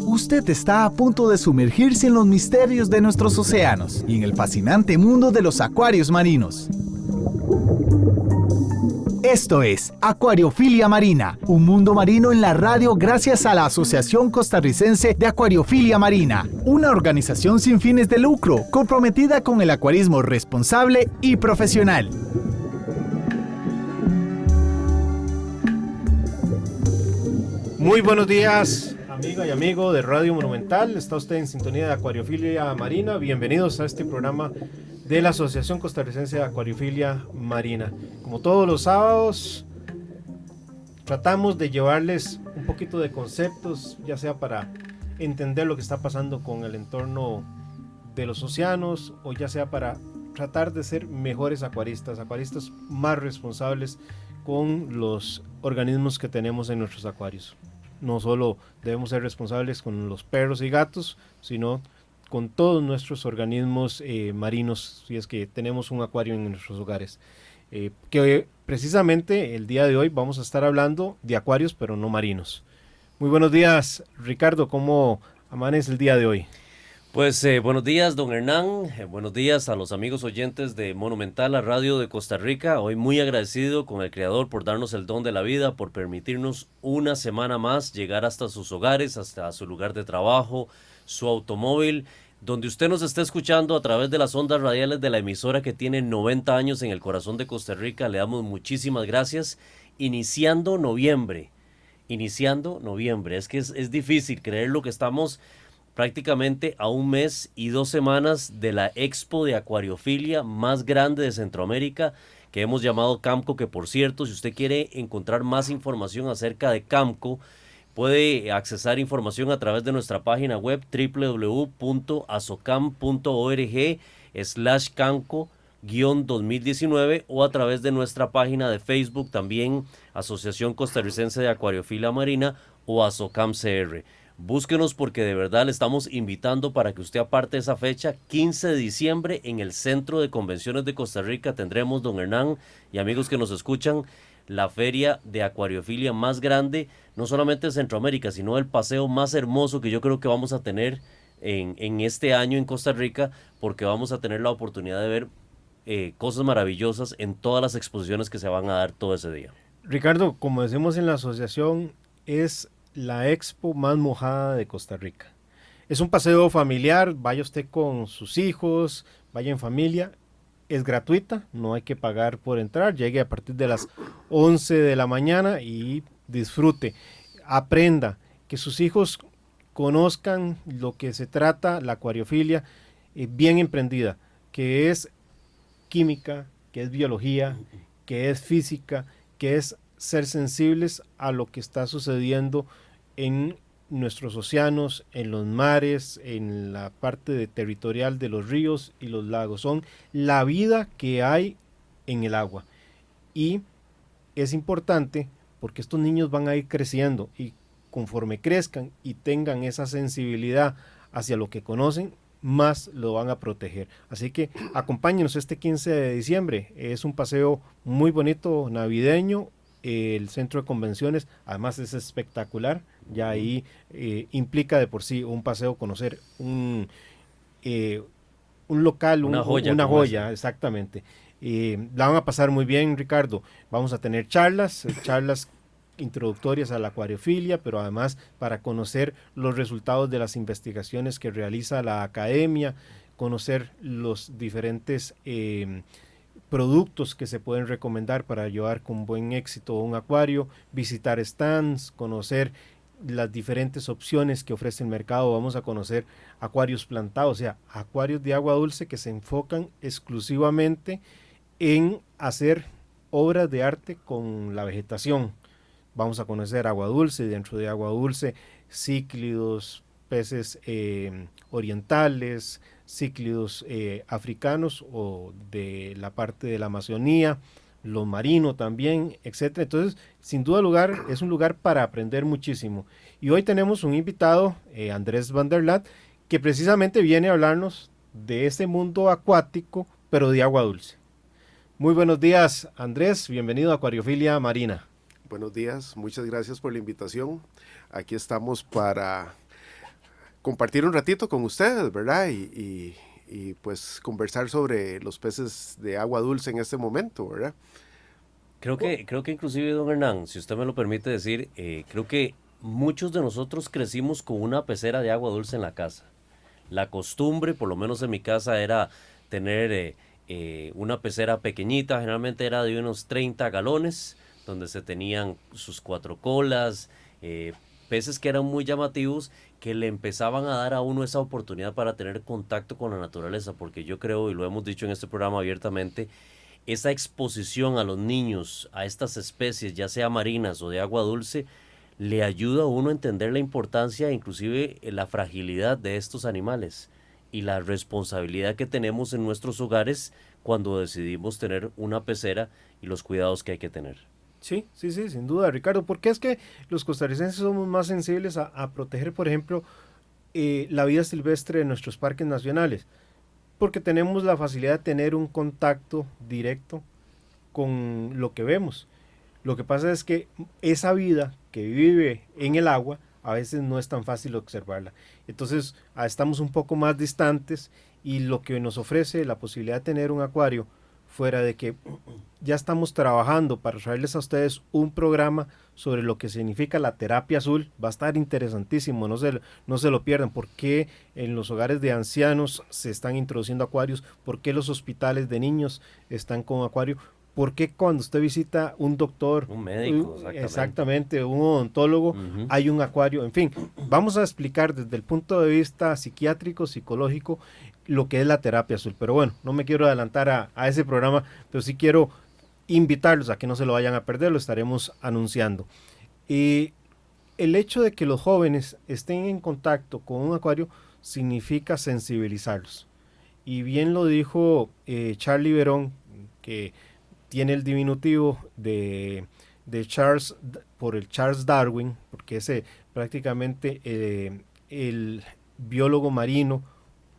Usted está a punto de sumergirse en los misterios de nuestros océanos y en el fascinante mundo de los acuarios marinos. Esto es Acuariofilia Marina, un mundo marino en la radio gracias a la Asociación Costarricense de Acuariofilia Marina, una organización sin fines de lucro comprometida con el acuarismo responsable y profesional. Muy buenos días, amiga y amigo de Radio Monumental. Está usted en sintonía de Acuariofilia Marina. Bienvenidos a este programa de la Asociación Costarricense de Acuariofilia Marina. Como todos los sábados, tratamos de llevarles un poquito de conceptos, ya sea para entender lo que está pasando con el entorno de los océanos, o ya sea para tratar de ser mejores acuaristas más responsables con los organismos que tenemos en nuestros acuarios. No solo debemos ser responsables con los perros y gatos, sino con todos nuestros organismos marinos, si es que tenemos un acuario en nuestros hogares. Que precisamente el día de hoy vamos a estar hablando de acuarios, pero no marinos. Muy buenos días, Ricardo, ¿cómo amanece el día de hoy? Pues buenos días, don Hernán, buenos días a los amigos oyentes de Monumental, la radio de Costa Rica. Hoy muy agradecido con el Creador por darnos el don de la vida, por permitirnos una semana más llegar hasta sus hogares, hasta su lugar de trabajo, su automóvil, donde usted nos está escuchando a través de las ondas radiales de la emisora que tiene 90 años en el corazón de Costa Rica. Le damos muchísimas gracias. Iniciando noviembre, es que es difícil creer lo que estamos prácticamente a un mes y 2 semanas de la expo de acuariofilia más grande de Centroamérica, que hemos llamado CAMCO, que por cierto, si usted quiere encontrar más información acerca de CAMCO, puede accesar información a través de nuestra página web www.asocam.org/CAMCO-2019 o a través de nuestra página de Facebook también, Asociación Costarricense de Acuariofilia Marina o ASOCAM-CR. Búsquenos porque de verdad le estamos invitando para que usted aparte esa fecha, 15 de diciembre, en el Centro de Convenciones de Costa Rica, tendremos, don Hernán y amigos que nos escuchan, la feria de acuariofilia más grande, no solamente de Centroamérica, sino el paseo más hermoso que yo creo que vamos a tener en este año en Costa Rica, porque vamos a tener la oportunidad de ver cosas maravillosas en todas las exposiciones que se van a dar todo ese día. Ricardo, como decimos en la asociación, es la expo más mojada de Costa Rica. Es un paseo familiar, vaya usted con sus hijos, vaya en familia, es gratuita, no hay que pagar por entrar, llegue a partir de las 11 de la mañana y disfrute, aprenda, que sus hijos conozcan lo que se trata la acuariofilia bien emprendida, que es química, que es biología, que es física, que es ser sensibles a lo que está sucediendo en nuestros océanos, en los mares, en la parte territorial de los ríos y los lagos. Son la vida que hay en el agua. Y es importante porque estos niños van a ir creciendo y conforme crezcan y tengan esa sensibilidad hacia lo que conocen, más lo van a proteger. Así que acompáñenos este 15 de diciembre. Es un paseo muy bonito, navideño. El centro de convenciones además es espectacular, ya ahí implica de por sí un paseo, conocer un local, una joya, exactamente. La van a pasar muy bien, Ricardo. Vamos a tener charlas introductorias a la acuariofilia, pero además para conocer los resultados de las investigaciones que realiza la academia, conocer los diferentes productos que se pueden recomendar para llevar con buen éxito un acuario, visitar stands, conocer las diferentes opciones que ofrece el mercado. Vamos a conocer acuarios plantados, o sea, acuarios de agua dulce que se enfocan exclusivamente en hacer obras de arte con la vegetación. Vamos a conocer agua dulce, dentro de agua dulce, cíclidos, peces orientales, cíclidos africanos o de la parte de la Amazonía, lo marino también, etcétera. Entonces, sin duda es un lugar para aprender muchísimo. Y hoy tenemos un invitado, Andrés Van der Laat, que precisamente viene a hablarnos de ese mundo acuático, pero de agua dulce. Muy buenos días, Andrés, bienvenido a Acuariofilia Marina. Buenos días, muchas gracias por la invitación. Aquí estamos para compartir un ratito con ustedes, ¿verdad? Y pues conversar sobre los peces de agua dulce en este momento, ¿verdad? Creo que inclusive, don Hernán, si usted me lo permite decir, creo que muchos de nosotros crecimos con una pecera de agua dulce en la casa. La costumbre, por lo menos en mi casa, era tener una pecera pequeñita, generalmente era de unos 30 galones, donde se tenían sus 4 colas, peces que eran muy llamativos, que le empezaban a dar a uno esa oportunidad para tener contacto con la naturaleza, porque yo creo, y lo hemos dicho en este programa abiertamente, esa exposición a los niños a estas especies, ya sea marinas o de agua dulce, le ayuda a uno a entender la importancia, inclusive la fragilidad de estos animales y la responsabilidad que tenemos en nuestros hogares cuando decidimos tener una pecera y los cuidados que hay que tener. Sí, sin duda, Ricardo, porque es que los costarricenses somos más sensibles a proteger, por ejemplo, la vida silvestre de nuestros parques nacionales, porque tenemos la facilidad de tener un contacto directo con lo que vemos. Lo que pasa es que esa vida que vive en el agua a veces no es tan fácil observarla. Entonces estamos un poco más distantes, y lo que nos ofrece la posibilidad de tener un acuario, fuera de que ya estamos trabajando para traerles a ustedes un programa sobre lo que significa la terapia azul, va a estar interesantísimo, no se lo pierdan. ¿Por qué en los hogares de ancianos se están introduciendo acuarios? ¿Por qué los hospitales de niños están con acuario? ¿Por qué cuando usted visita un doctor, un médico, exactamente, un odontólogo, hay un acuario? En fin, vamos a explicar desde el punto de vista psiquiátrico, psicológico, lo que es la terapia azul. Pero bueno, no me quiero adelantar a ese programa, pero sí quiero invitarlos a que no se lo vayan a perder, lo estaremos anunciando. Y el hecho de que los jóvenes estén en contacto con un acuario significa sensibilizarlos. Y bien lo dijo Charlie Berón, que tiene el diminutivo de Charles, por el Charles Darwin, porque es prácticamente el biólogo marino,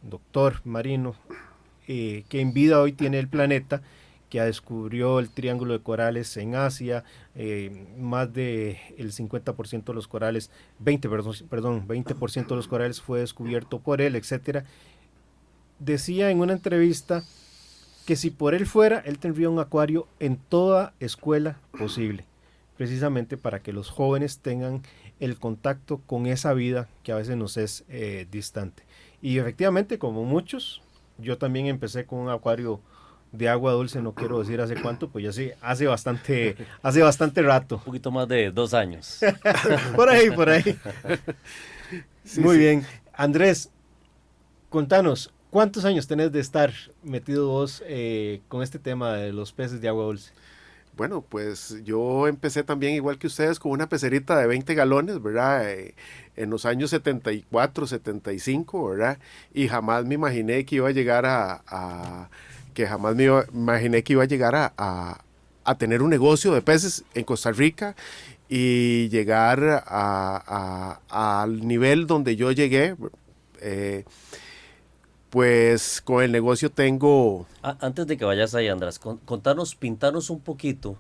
doctor marino, que en vida hoy tiene el planeta, que descubrió el triángulo de corales en Asia, más del 50% de los corales, 20% de los corales fue descubierto por él, etcétera. Decía en una entrevista que si por él fuera, él tendría un acuario en toda escuela posible, precisamente para que los jóvenes tengan el contacto con esa vida que a veces nos es distante. Y efectivamente, como muchos, yo también empecé con un acuario de agua dulce, no quiero decir hace cuánto, pues ya sí, hace bastante rato. Un poquito más de 2 años. Por ahí. Sí, Muy sí. bien. Andrés, contanos, ¿cuántos años tenés de estar metido vos con este tema de los peces de agua dulce? Bueno, pues yo empecé también igual que ustedes con una pecerita de 20 galones, ¿verdad? En los años 74, 75, ¿verdad? Y jamás me imaginé que iba a llegar a tener un negocio de peces en Costa Rica y llegar al nivel donde yo llegué. Pues con el negocio tengo... Antes de que vayas ahí, Andrés, pintanos un poquito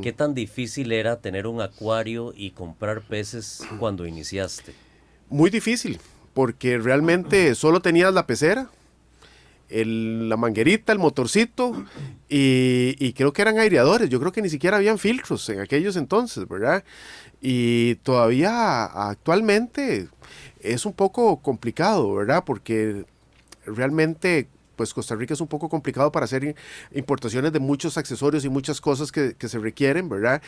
qué tan difícil era tener un acuario y comprar peces cuando iniciaste. Muy difícil, porque realmente solo tenías la pecera, la manguerita, el motorcito y creo que eran aireadores. Yo creo que ni siquiera habían filtros en aquellos entonces, ¿verdad? Y todavía actualmente es un poco complicado, ¿verdad? Porque realmente pues Costa Rica es un poco complicado para hacer importaciones de muchos accesorios y muchas cosas que se requieren, ¿verdad?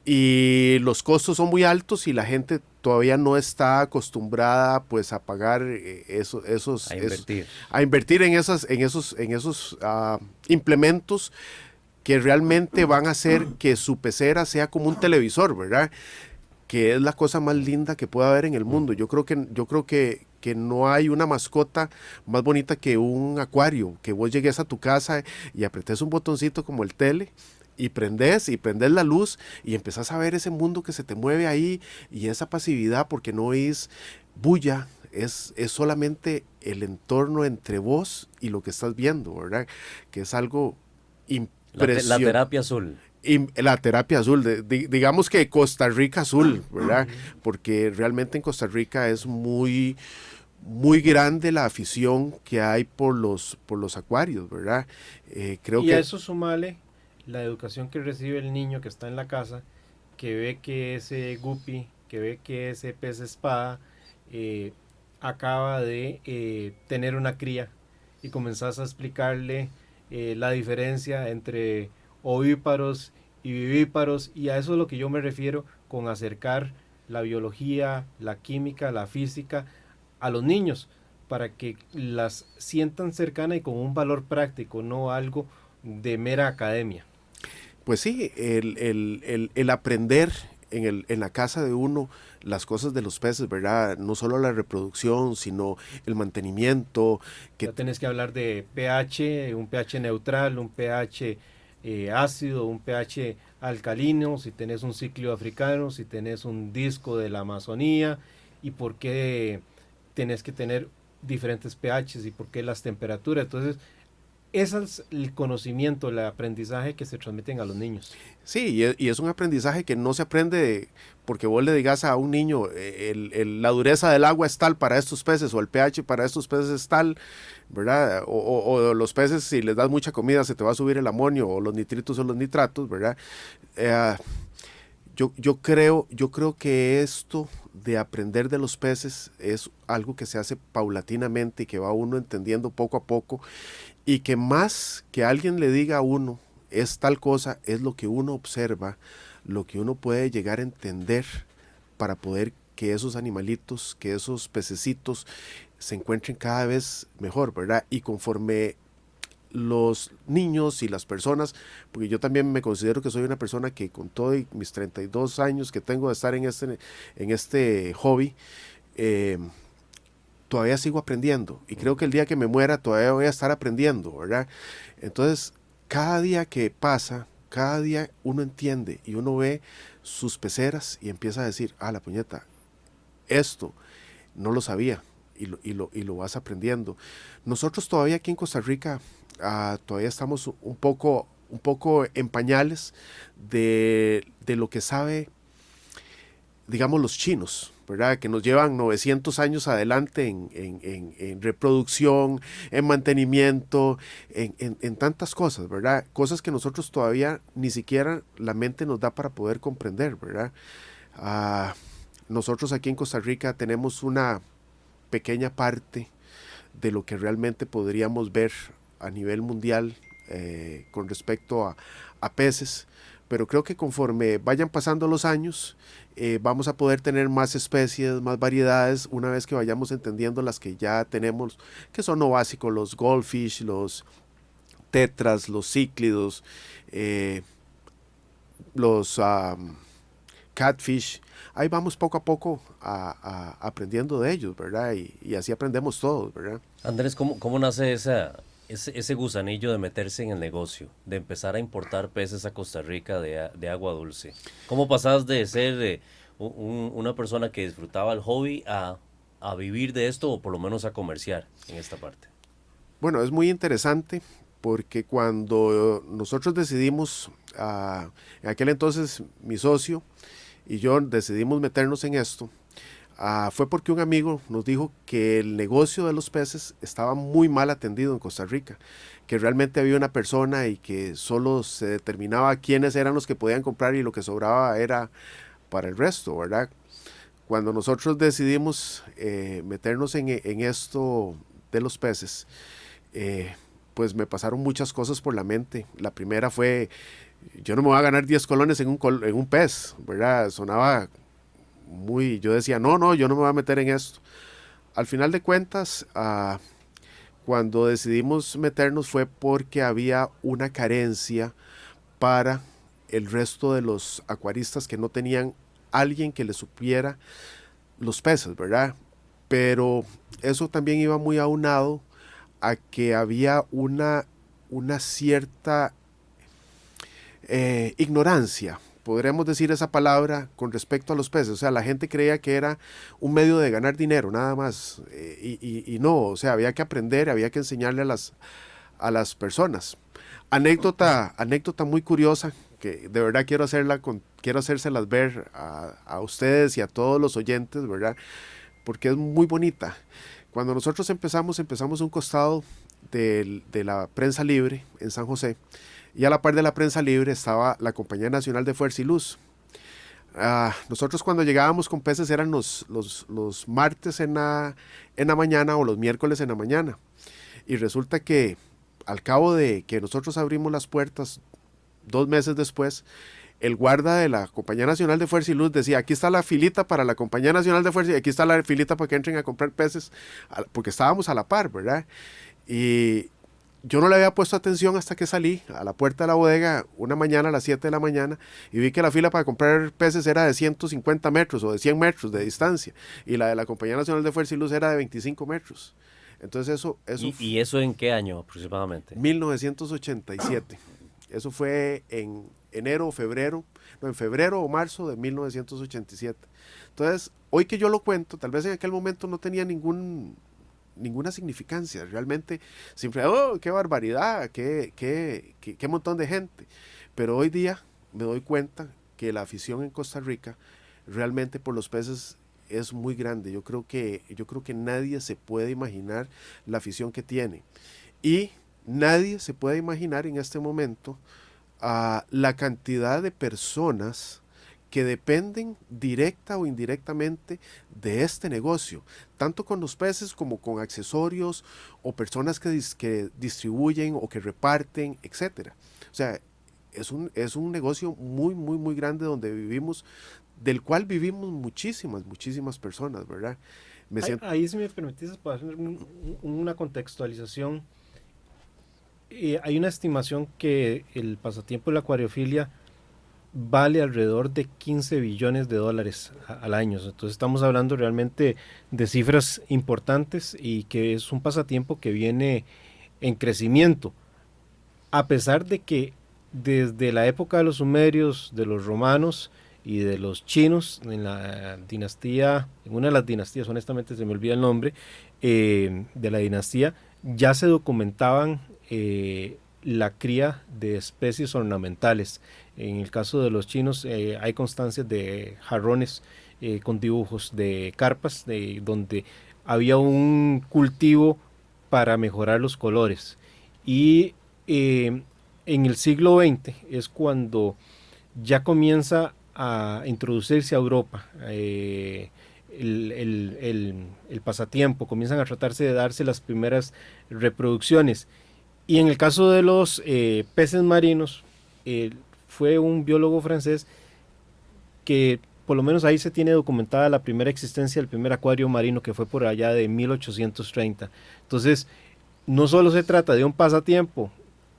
Y los costos son muy altos y la gente todavía no está acostumbrada pues a pagar a invertir en esos implementos que realmente van a hacer que su pecera sea como un televisor, ¿verdad? Que es la cosa más linda que pueda haber en el mundo. Yo creo que no hay una mascota más bonita que un acuario, que vos llegues a tu casa y apretes un botoncito como el tele y prendes la luz y empezás a ver ese mundo que se te mueve ahí y esa pasividad, porque no es bulla, es solamente el entorno entre vos y lo que estás viendo, ¿verdad? Que es algo impresionante. La terapia azul. Y la terapia azul, digamos que Costa Rica azul, ¿verdad? Porque realmente en Costa Rica es muy, muy grande la afición que hay por los acuarios, ¿verdad? Creo y que a eso sumale la educación que recibe el niño que está en la casa, que ve que ese guppy, que ve que ese pez espada acaba de tener una cría, y comenzás a explicarle la diferencia entre ovíparos y vivíparos, y a eso es lo que yo me refiero con acercar la biología, la química, la física a los niños, para que las sientan cercana y con un valor práctico, no algo de mera academia. pues sí, el aprender en la casa de uno las cosas de los peces, ¿verdad? No solo la reproducción, sino el mantenimiento. Ya tenés que hablar de pH, un pH neutral, un pH ácido, un pH alcalino, si tenés un ciclio africano, si tenés un disco de la Amazonía, y por qué tenés que tener diferentes pHs y por qué las temperaturas. Entonces, ese es el conocimiento, el aprendizaje que se transmiten a los niños. Sí, y es un aprendizaje que no se aprende porque vos le digas a un niño la dureza del agua es tal para estos peces, o el pH para estos peces es tal, ¿verdad? O los peces, si les das mucha comida se te va a subir el amonio, o los nitritos o los nitratos, ¿verdad? Yo creo que esto de aprender de los peces es algo que se hace paulatinamente y que va uno entendiendo poco a poco, y que más que alguien le diga a uno es tal cosa, es lo que uno observa, lo que uno puede llegar a entender para poder que esos animalitos, que esos pececitos se encuentren cada vez mejor, ¿verdad? Y conforme los niños y las personas, porque yo también me considero que soy una persona que con todo y mis 32 años que tengo de estar en este hobby, todavía sigo aprendiendo, y creo que el día que me muera todavía voy a estar aprendiendo, ¿verdad? Entonces, cada día que pasa, cada día uno entiende y uno ve sus peceras y empieza a decir, la puñeta, esto no lo sabía, y lo vas aprendiendo. Nosotros todavía aquí en Costa Rica todavía estamos un poco en pañales de lo que sabe, digamos, los chinos, ¿verdad? Que nos llevan 900 años adelante en reproducción, en mantenimiento, en tantas cosas, ¿verdad? Cosas que nosotros todavía ni siquiera la mente nos da para poder comprender, ¿verdad? Nosotros aquí en Costa Rica tenemos una pequeña parte de lo que realmente podríamos ver a nivel mundial con respecto a peces, pero creo que conforme vayan pasando los años vamos a poder tener más especies, más variedades, una vez que vayamos entendiendo las que ya tenemos, que son lo básico, los goldfish, los tetras, los cíclidos, los catfish. Ahí vamos poco a poco aprendiendo de ellos, ¿verdad? Y así aprendemos todos, ¿verdad? Andrés, ¿cómo nace ese gusanillo de meterse en el negocio, de empezar a importar peces a Costa Rica de agua dulce? ¿Cómo pasás de ser una persona que disfrutaba el hobby a vivir de esto, o por lo menos a comerciar en esta parte? Bueno, es muy interesante porque cuando nosotros decidimos, en aquel entonces mi socio y yo decidimos meternos en esto, fue porque un amigo nos dijo que el negocio de los peces estaba muy mal atendido en Costa Rica, que realmente había una persona y que solo se determinaba quiénes eran los que podían comprar y lo que sobraba era para el resto, ¿verdad? Cuando nosotros decidimos meternos en esto de los peces, pues me pasaron muchas cosas por la mente. La primera fue, yo no me voy a ganar 10 colones en un pez, ¿verdad? Sonaba yo decía, no, yo no me voy a meter en esto. Al final de cuentas, cuando decidimos meternos fue porque había una carencia para el resto de los acuaristas que no tenían alguien que les supiera los peces, ¿verdad? Pero eso también iba muy aunado a que había una cierta ignorancia, podríamos decir esa palabra, con respecto a los peces. O sea, la gente creía que era un medio de ganar dinero, nada más, y no, o sea, había que aprender, había que enseñarle a las personas. anécdota muy curiosa, que de verdad quiero hacérselas ver a ustedes y a todos los oyentes, ¿verdad? Porque es muy bonita. Cuando nosotros empezamos un costado de la Prensa Libre en San José, y a la par de la Prensa Libre estaba la Compañía Nacional de Fuerza y Luz. Nosotros cuando llegábamos con peces eran los martes en la mañana o los miércoles en la mañana. Y resulta que al cabo de que nosotros abrimos las puertas 2 meses después, el guarda de la Compañía Nacional de Fuerza y Luz decía, aquí está la filita para la Compañía Nacional de Fuerza y aquí está la filita para que entren a comprar peces, porque estábamos a la par, ¿verdad? Y yo no le había puesto atención hasta que salí a la puerta de la bodega una mañana a las 7 de la mañana y vi que la fila para comprar peces era de 150 metros o de 100 metros de distancia y la de la Compañía Nacional de Fuerza y Luz era de 25 metros. Entonces eso ¿Y eso en qué año aproximadamente? 1987. Eso fue en en febrero o marzo de 1987. Entonces, hoy que yo lo cuento, tal vez en aquel momento no tenía ninguna significancia. Realmente, siempre, oh, qué barbaridad, qué montón de gente. Pero hoy día me doy cuenta que la afición en Costa Rica realmente por los peces es muy grande. Yo creo que nadie se puede imaginar la afición que tiene. Y nadie se puede imaginar en este momento la cantidad de personas que dependen directa o indirectamente de este negocio, tanto con los peces como con accesorios o personas que distribuyen o que reparten, etcétera. O sea, es un negocio muy, muy, muy grande donde vivimos, del cual vivimos muchísimas personas, ¿verdad? Ahí, si me permitís, para hacer una contextualización, hay una estimación que el pasatiempo de la acuariofilia vale alrededor de 15 billones de dólares al año. Entonces estamos hablando realmente de cifras importantes y que es un pasatiempo que viene en crecimiento, a pesar de que desde la época de los sumerios, de los romanos y de los chinos, en una de las dinastías, honestamente se me olvida el nombre, de la dinastía, ya se documentaban la cría de especies ornamentales. En el caso de los chinos hay constancias de jarrones con dibujos de carpas, donde había un cultivo para mejorar los colores. Y en el siglo XX es cuando ya comienza a introducirse a Europa el pasatiempo, comienzan a tratarse de darse las primeras reproducciones. Y en el caso de los peces marinos, fue un biólogo francés que por lo menos ahí se tiene documentada la primera existencia del primer acuario marino, que fue por allá de 1830. Entonces, no solo se trata de un pasatiempo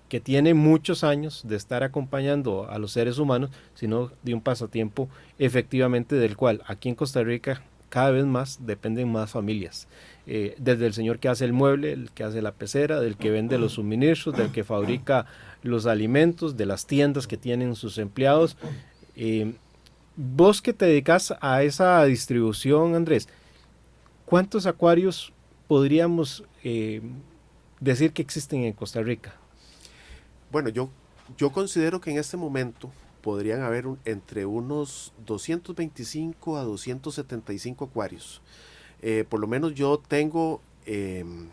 que tiene muchos años de estar acompañando a los seres humanos, sino de un pasatiempo efectivamente del cual aquí en Costa Rica cada vez más dependen más familias. Desde el señor que hace el mueble, el que hace la pecera, del que vende los suministros, del que fabrica los alimentos, de las tiendas que tienen sus empleados. Vos que te dedicas a esa distribución, Andrés, ¿cuántos acuarios podríamos decir que existen en Costa Rica? Bueno, yo considero que en este momento podrían haber entre unos 225 a 275 acuarios. Por lo menos yo tengo en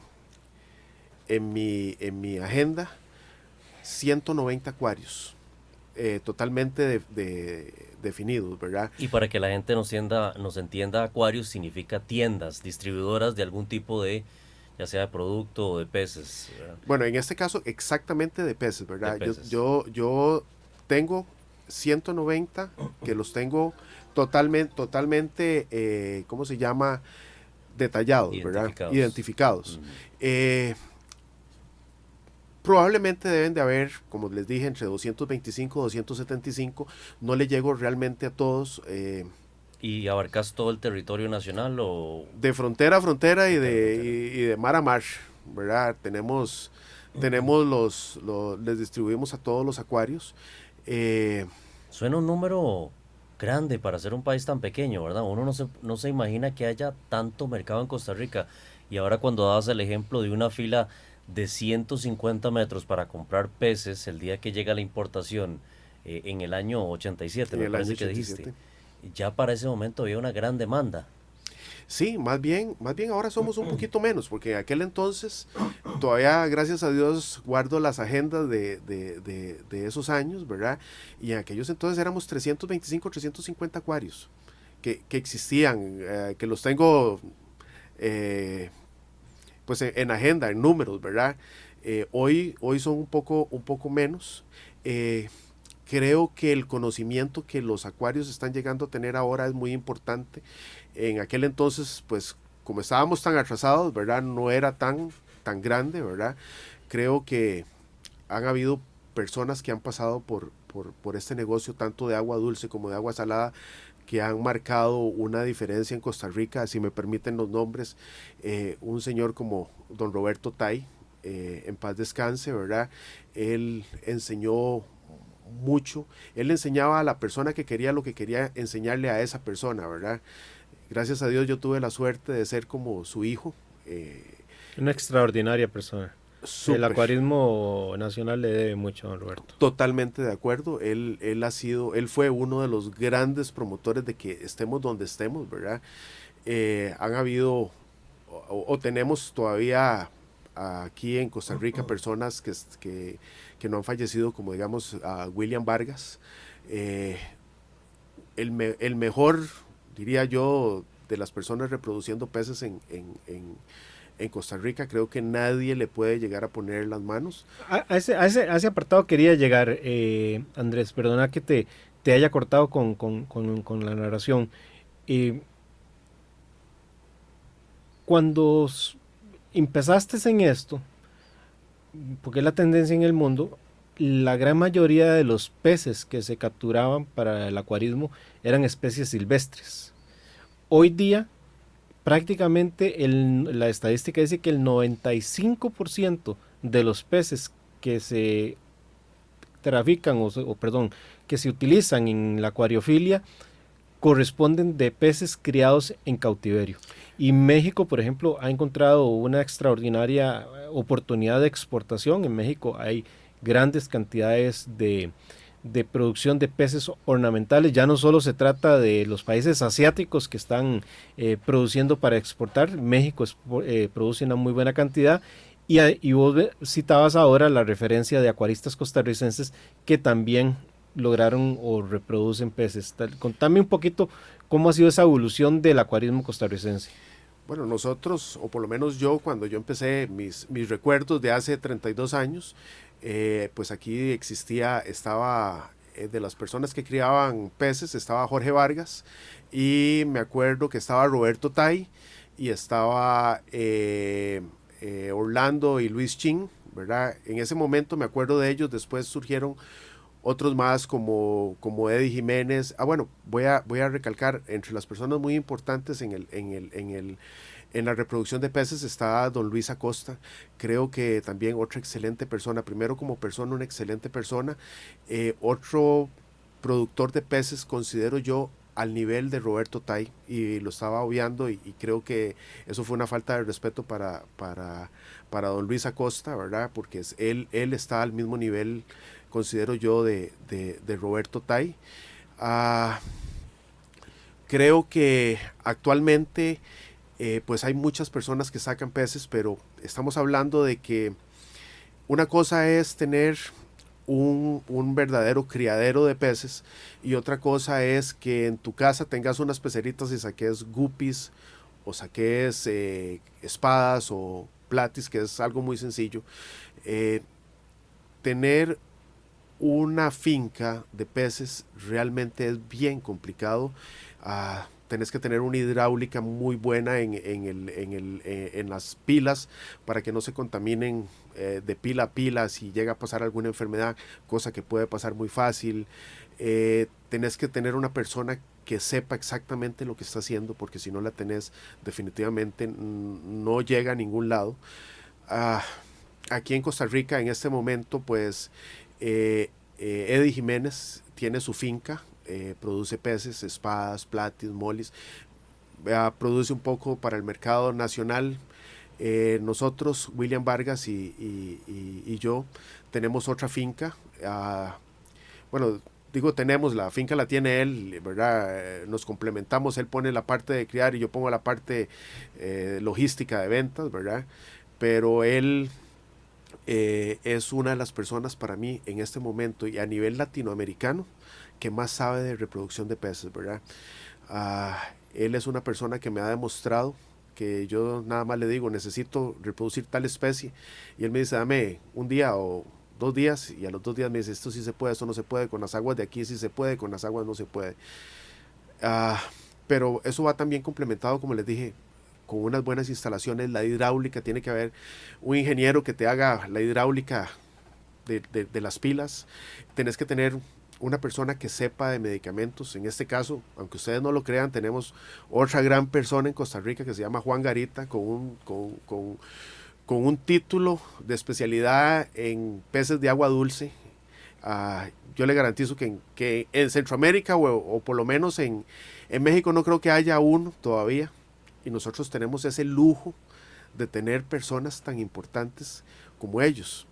mi agenda 190 acuarios totalmente definidos, ¿verdad? Y para que la gente nos entienda, acuarios significa tiendas, distribuidoras de algún tipo de, ya sea de producto o de peces, ¿verdad? Bueno, en este caso exactamente de peces, ¿verdad? De peces. Yo tengo 190 que los tengo totalmente ¿cómo se llama? Detallados, ¿verdad? Identificados. Probablemente deben de haber, como les dije, entre 225 y 275. No le llego realmente a todos. ¿Y abarcas todo el territorio nacional o...? De frontera a frontera y de mar a mar, ¿verdad? Tenemos les distribuimos a todos los acuarios. Suena un número grande para ser un país tan pequeño, ¿verdad? Uno no se imagina que haya tanto mercado en Costa Rica. Y ahora cuando dabas el ejemplo de una fila de 150 metros para comprar peces el día que llega la importación en el año 87, En me el parece año que 87. dijiste. Ya para ese momento había una gran demanda. Sí, más bien ahora somos un poquito menos, porque en aquel entonces todavía, gracias a Dios, guardo las agendas de esos años, ¿verdad? Y en aquellos entonces éramos 325, 350 acuarios que existían, que los tengo pues en agenda, en números, ¿verdad? Hoy son un poco menos. Creo que el conocimiento que los acuarios están llegando a tener ahora es muy importante. En aquel entonces, pues como estábamos tan atrasados, ¿verdad? No era tan grande, ¿verdad? Creo que han habido personas que han pasado por este negocio, tanto de agua dulce como de agua salada, que han marcado una diferencia en Costa Rica. Si me permiten los nombres, un señor como don Roberto Tay, en paz descanse, ¿verdad? Él enseñó mucho, él enseñaba a la persona que quería lo que quería enseñarle a esa persona, ¿verdad? Gracias a Dios yo tuve la suerte de ser como su hijo. Una extraordinaria persona. El Súper. acuarismo nacional le debe mucho a don Roberto. Totalmente de acuerdo. Él fue uno de los grandes promotores de que estemos donde estemos, ¿verdad? Han habido o tenemos todavía aquí en Costa Rica personas que no han fallecido, como digamos a William Vargas, el mejor, diría yo, de las personas reproduciendo peces en Costa Rica. Creo que nadie le puede llegar a poner las manos. A ese apartado quería llegar, Andrés, perdona que te haya cortado con la narración. Cuando empezaste en esto, porque es la tendencia en el mundo, la gran mayoría de los peces que se capturaban para el acuarismo eran especies silvestres. Hoy día, prácticamente la estadística dice que el 95% de los peces que se trafican que se utilizan en la acuariofilia corresponden de peces criados en cautiverio. Y México, por ejemplo, ha encontrado una extraordinaria oportunidad de exportación. En México hay grandes cantidades de producción de peces ornamentales. Ya no solo se trata de los países asiáticos que están produciendo para exportar. México produce una muy buena cantidad. Y vos citabas ahora la referencia de acuaristas costarricenses que también lograron o reproducen peces. Contame un poquito cómo ha sido esa evolución del acuarismo costarricense. Bueno, nosotros, o por lo menos yo, cuando yo empecé mis recuerdos de hace 32 años, pues aquí estaba de las personas que criaban peces, estaba Jorge Vargas, y me acuerdo que estaba Roberto Tay, y estaba Orlando y Luis Chin, ¿verdad? En ese momento me acuerdo de ellos. Después surgieron otros más como Eddie Jiménez. Bueno, voy a recalcar, entre las personas muy importantes en la reproducción de peces está don Luis Acosta. Creo que también otra excelente persona, primero como persona, una excelente persona. Otro productor de peces, considero yo, al nivel de Roberto Tay, y lo estaba obviando, y creo que eso fue una falta de respeto para don Luis Acosta, ¿verdad? Porque él está al mismo nivel, considero yo, de Roberto Tay. Creo que actualmente pues hay muchas personas que sacan peces, pero estamos hablando de que una cosa es tener un verdadero criadero de peces, y otra cosa es que en tu casa tengas unas peceritas y saques guppies o saques espadas o platis, que es algo muy sencillo. Tener una finca de peces realmente es bien complicado. Tenés que tener una hidráulica muy buena en las pilas para que no se contaminen de pila a pila si llega a pasar alguna enfermedad, cosa que puede pasar muy fácil. Tenés que tener una persona que sepa exactamente lo que está haciendo, porque si no la tenés, definitivamente no llega a ningún lado. Aquí en Costa Rica, en este momento, pues Eddie Jiménez tiene su finca. Produce peces, espadas, platis, molis. Produce un poco para el mercado nacional. Nosotros, William Vargas y yo, tenemos otra finca. Bueno, digo tenemos, la finca la tiene él, ¿verdad? Nos complementamos, él pone la parte de criar y yo pongo la parte logística de ventas, ¿verdad? Pero él es una de las personas para mí en este momento y a nivel latinoamericano que más sabe de reproducción de peces, ¿verdad? Él es una persona que me ha demostrado que yo nada más le digo, necesito reproducir tal especie, y él me dice, dame un día o 2 días, y a los 2 días me dice, esto sí se puede, esto no se puede, con las aguas de aquí sí se puede, con las aguas no se puede. Pero eso va también complementado, como les dije, con unas buenas instalaciones. La hidráulica, tiene que haber un ingeniero que te haga la hidráulica de las pilas. Tenés que tener una persona que sepa de medicamentos. En este caso, aunque ustedes no lo crean, tenemos otra gran persona en Costa Rica que se llama Juan Garita, con un título de especialidad en peces de agua dulce. Yo le garantizo que en Centroamérica o por lo menos en México no creo que haya uno todavía, y nosotros tenemos ese lujo de tener personas tan importantes como ellos.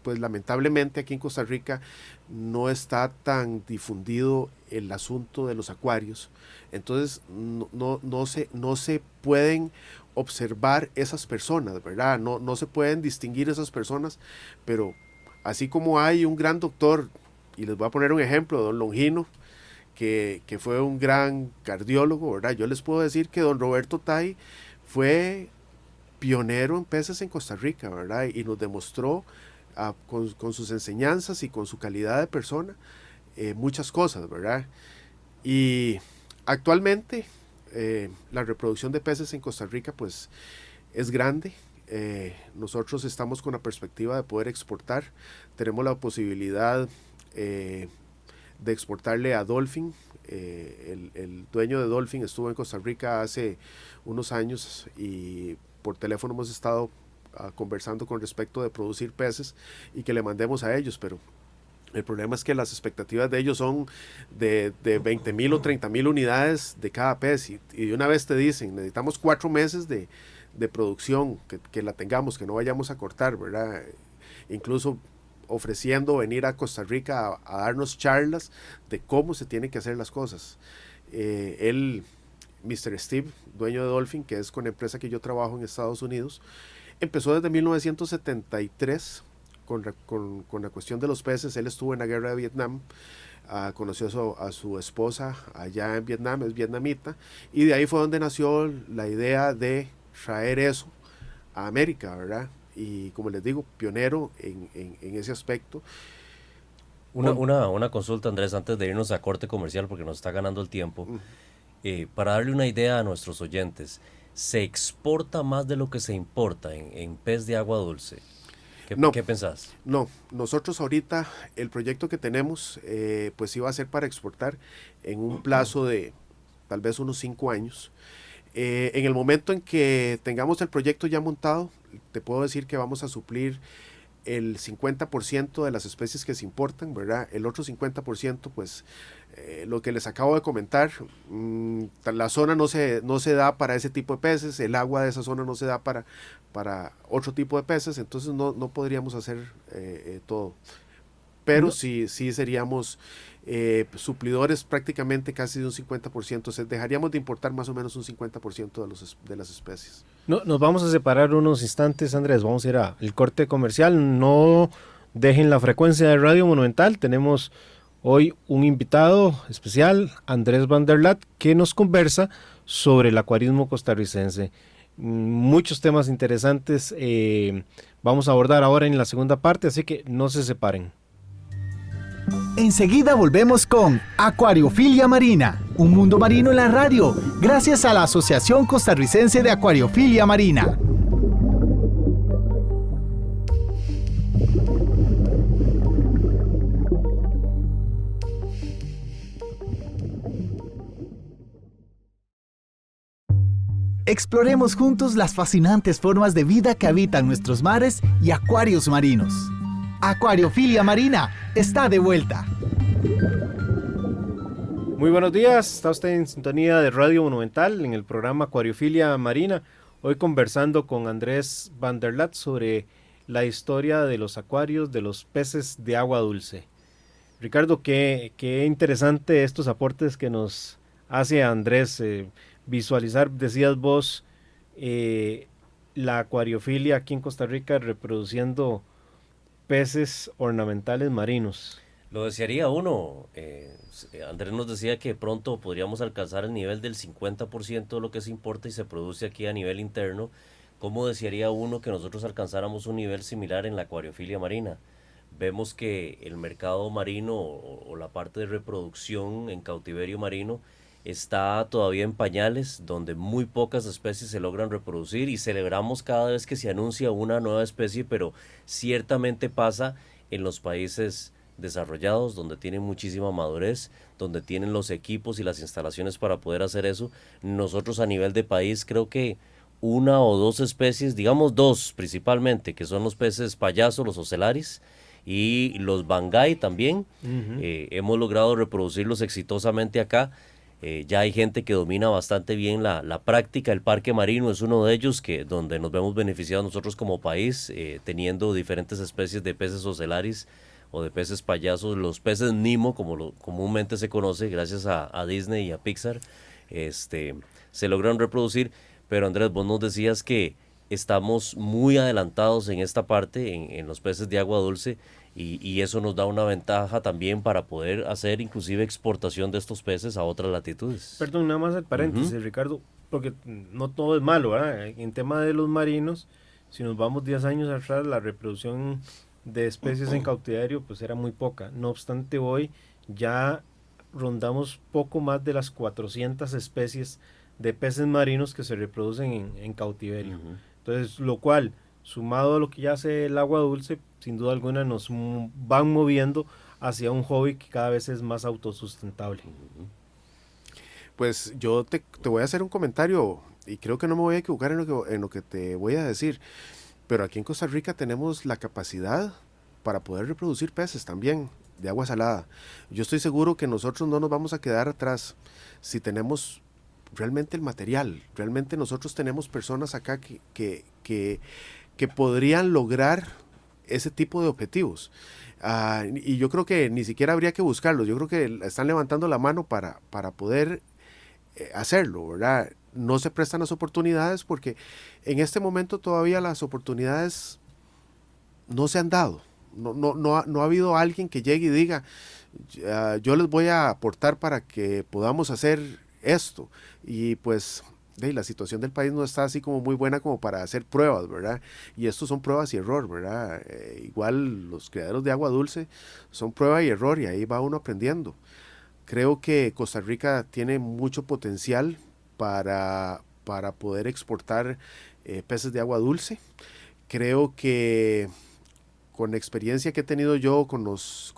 Pues lamentablemente aquí en Costa Rica no está tan difundido el asunto de los acuarios, entonces no se pueden observar esas personas, ¿verdad? No se pueden distinguir esas personas, pero así como hay un gran doctor, y les voy a poner un ejemplo, don Longino, que fue un gran cardiólogo, ¿verdad? Yo les puedo decir que don Roberto Tai fue pionero en peces en Costa Rica, ¿verdad? Y nos demostró con sus enseñanzas y con su calidad de persona muchas cosas, ¿verdad? Y actualmente la reproducción de peces en Costa Rica pues es grande. Nosotros estamos con la perspectiva de poder exportar. Tenemos la posibilidad de exportarle a Dolphin. El dueño de Dolphin estuvo en Costa Rica hace unos años y por teléfono hemos estado conversando con respecto de producir peces y que le mandemos a ellos, pero el problema es que las expectativas de ellos son de 20,000 o 30,000 unidades de cada pez, y de una vez te dicen, necesitamos 4 meses de producción, que la tengamos, que no vayamos a cortar, ¿verdad? Incluso ofreciendo venir a Costa Rica a darnos charlas de cómo se tienen que hacer las cosas. Él, Mr. Steve, dueño de Dolphin, que es con la empresa que yo trabajo en Estados Unidos, empezó desde 1973 con la cuestión de los peces. Él estuvo en la guerra de Vietnam, conoció a su esposa allá en Vietnam, es vietnamita, y de ahí fue donde nació la idea de traer eso a América, ¿verdad? Y como les digo, pionero en ese aspecto. Una consulta, Andrés, antes de irnos a corte comercial, porque nos está ganando el tiempo. Para darle una idea a nuestros oyentes, ¿se exporta más de lo que se importa en pez de agua dulce? ¿Qué pensás? No, nosotros ahorita el proyecto que tenemos pues iba a ser para exportar en un plazo de tal vez unos 5 años. En el momento en que tengamos el proyecto ya montado, te puedo decir que vamos a suplir el 50% de las especies que se importan, ¿verdad? El otro 50%, pues, lo que les acabo de comentar, la zona no se da para ese tipo de peces, el agua de esa zona no se da para otro tipo de peces, entonces no podríamos hacer todo. Pero sí seríamos suplidores prácticamente casi de un 50%, o sea, dejaríamos de importar más o menos un 50% de las especies. No, nos vamos a separar unos instantes, Andrés, vamos a ir al corte comercial. No dejen la frecuencia de Radio Monumental. Tenemos hoy un invitado especial, Andrés Van der Laat, que nos conversa sobre el acuarismo costarricense. Muchos temas interesantes vamos a abordar ahora en la segunda parte, así que no se separen. Enseguida volvemos con Acuariofilia Marina, un mundo marino en la radio, gracias a la Asociación Costarricense de Acuariofilia Marina. Exploremos juntos las fascinantes formas de vida que habitan nuestros mares y acuarios marinos. Acuariofilia Marina está de vuelta. Muy buenos días, está usted en sintonía de Radio Monumental en el programa Acuariofilia Marina. Hoy conversando con Andrés Van der Lat sobre la historia de los acuarios, de los peces de agua dulce. Ricardo, qué interesante estos aportes que nos hace Andrés, visualizar, decías vos, la acuariofilia aquí en Costa Rica reproduciendo peces ornamentales marinos. Lo desearía uno. Andrés nos decía que pronto podríamos alcanzar el nivel del 50% de lo que se importa y se produce aquí a nivel interno. ¿Cómo desearía uno que nosotros alcanzáramos un nivel similar en la acuariofilia marina? Vemos que el mercado marino o la parte de reproducción en cautiverio marino está todavía en pañales, donde muy pocas especies se logran reproducir y celebramos cada vez que se anuncia una nueva especie, pero ciertamente pasa en los países desarrollados, donde tienen muchísima madurez, donde tienen los equipos y las instalaciones para poder hacer eso. Nosotros a nivel de país creo que una o dos especies, digamos dos principalmente, que son los peces payaso, los ocelaris, y los bangay también, hemos logrado reproducirlos exitosamente acá. Ya hay gente que domina bastante bien la práctica. El parque marino es uno de ellos, que donde nos vemos beneficiados nosotros como país, teniendo diferentes especies de peces ocelaris o de peces payasos, los peces Nemo, como comúnmente se conoce, gracias a Disney y a Pixar, se logran reproducir. Pero Andrés, vos nos decías que estamos muy adelantados en esta parte, en los peces de agua dulce, y eso nos da una ventaja también para poder hacer inclusive exportación de estos peces a otras latitudes. Perdón, nada más el paréntesis, Ricardo, porque no todo es malo, ¿verdad? En tema de los marinos, si nos vamos 10 años atrás, la reproducción de especies en cautiverio pues era muy poca. No obstante, hoy ya rondamos poco más de las 400 especies de peces marinos que se reproducen en cautiverio. Entonces, lo cual, sumado a lo que ya hace el agua dulce, sin duda alguna nos van moviendo hacia un hobby que cada vez es más autosustentable. Pues yo te voy a hacer un comentario y creo que no me voy a equivocar en lo que te voy a decir, pero aquí en Costa Rica tenemos la capacidad para poder reproducir peces también de agua salada. Yo estoy seguro que nosotros no nos vamos a quedar atrás si tenemos realmente el material. Realmente nosotros tenemos personas acá que podrían lograr ese tipo de objetivos. Y yo creo que ni siquiera habría que buscarlos. Yo creo que están levantando la mano para poder hacerlo, ¿verdad? No se prestan las oportunidades porque en este momento todavía las oportunidades no se han dado. No ha habido alguien que llegue y diga, yo les voy a aportar para que podamos hacer esto. Y pues la situación del país no está así como muy buena como para hacer pruebas, ¿verdad? Y estos son pruebas y error, ¿verdad? Igual los criaderos de agua dulce son prueba y error y ahí va uno aprendiendo. Creo que Costa Rica tiene mucho potencial para poder exportar peces de agua dulce. Creo que con la experiencia que he tenido yo con los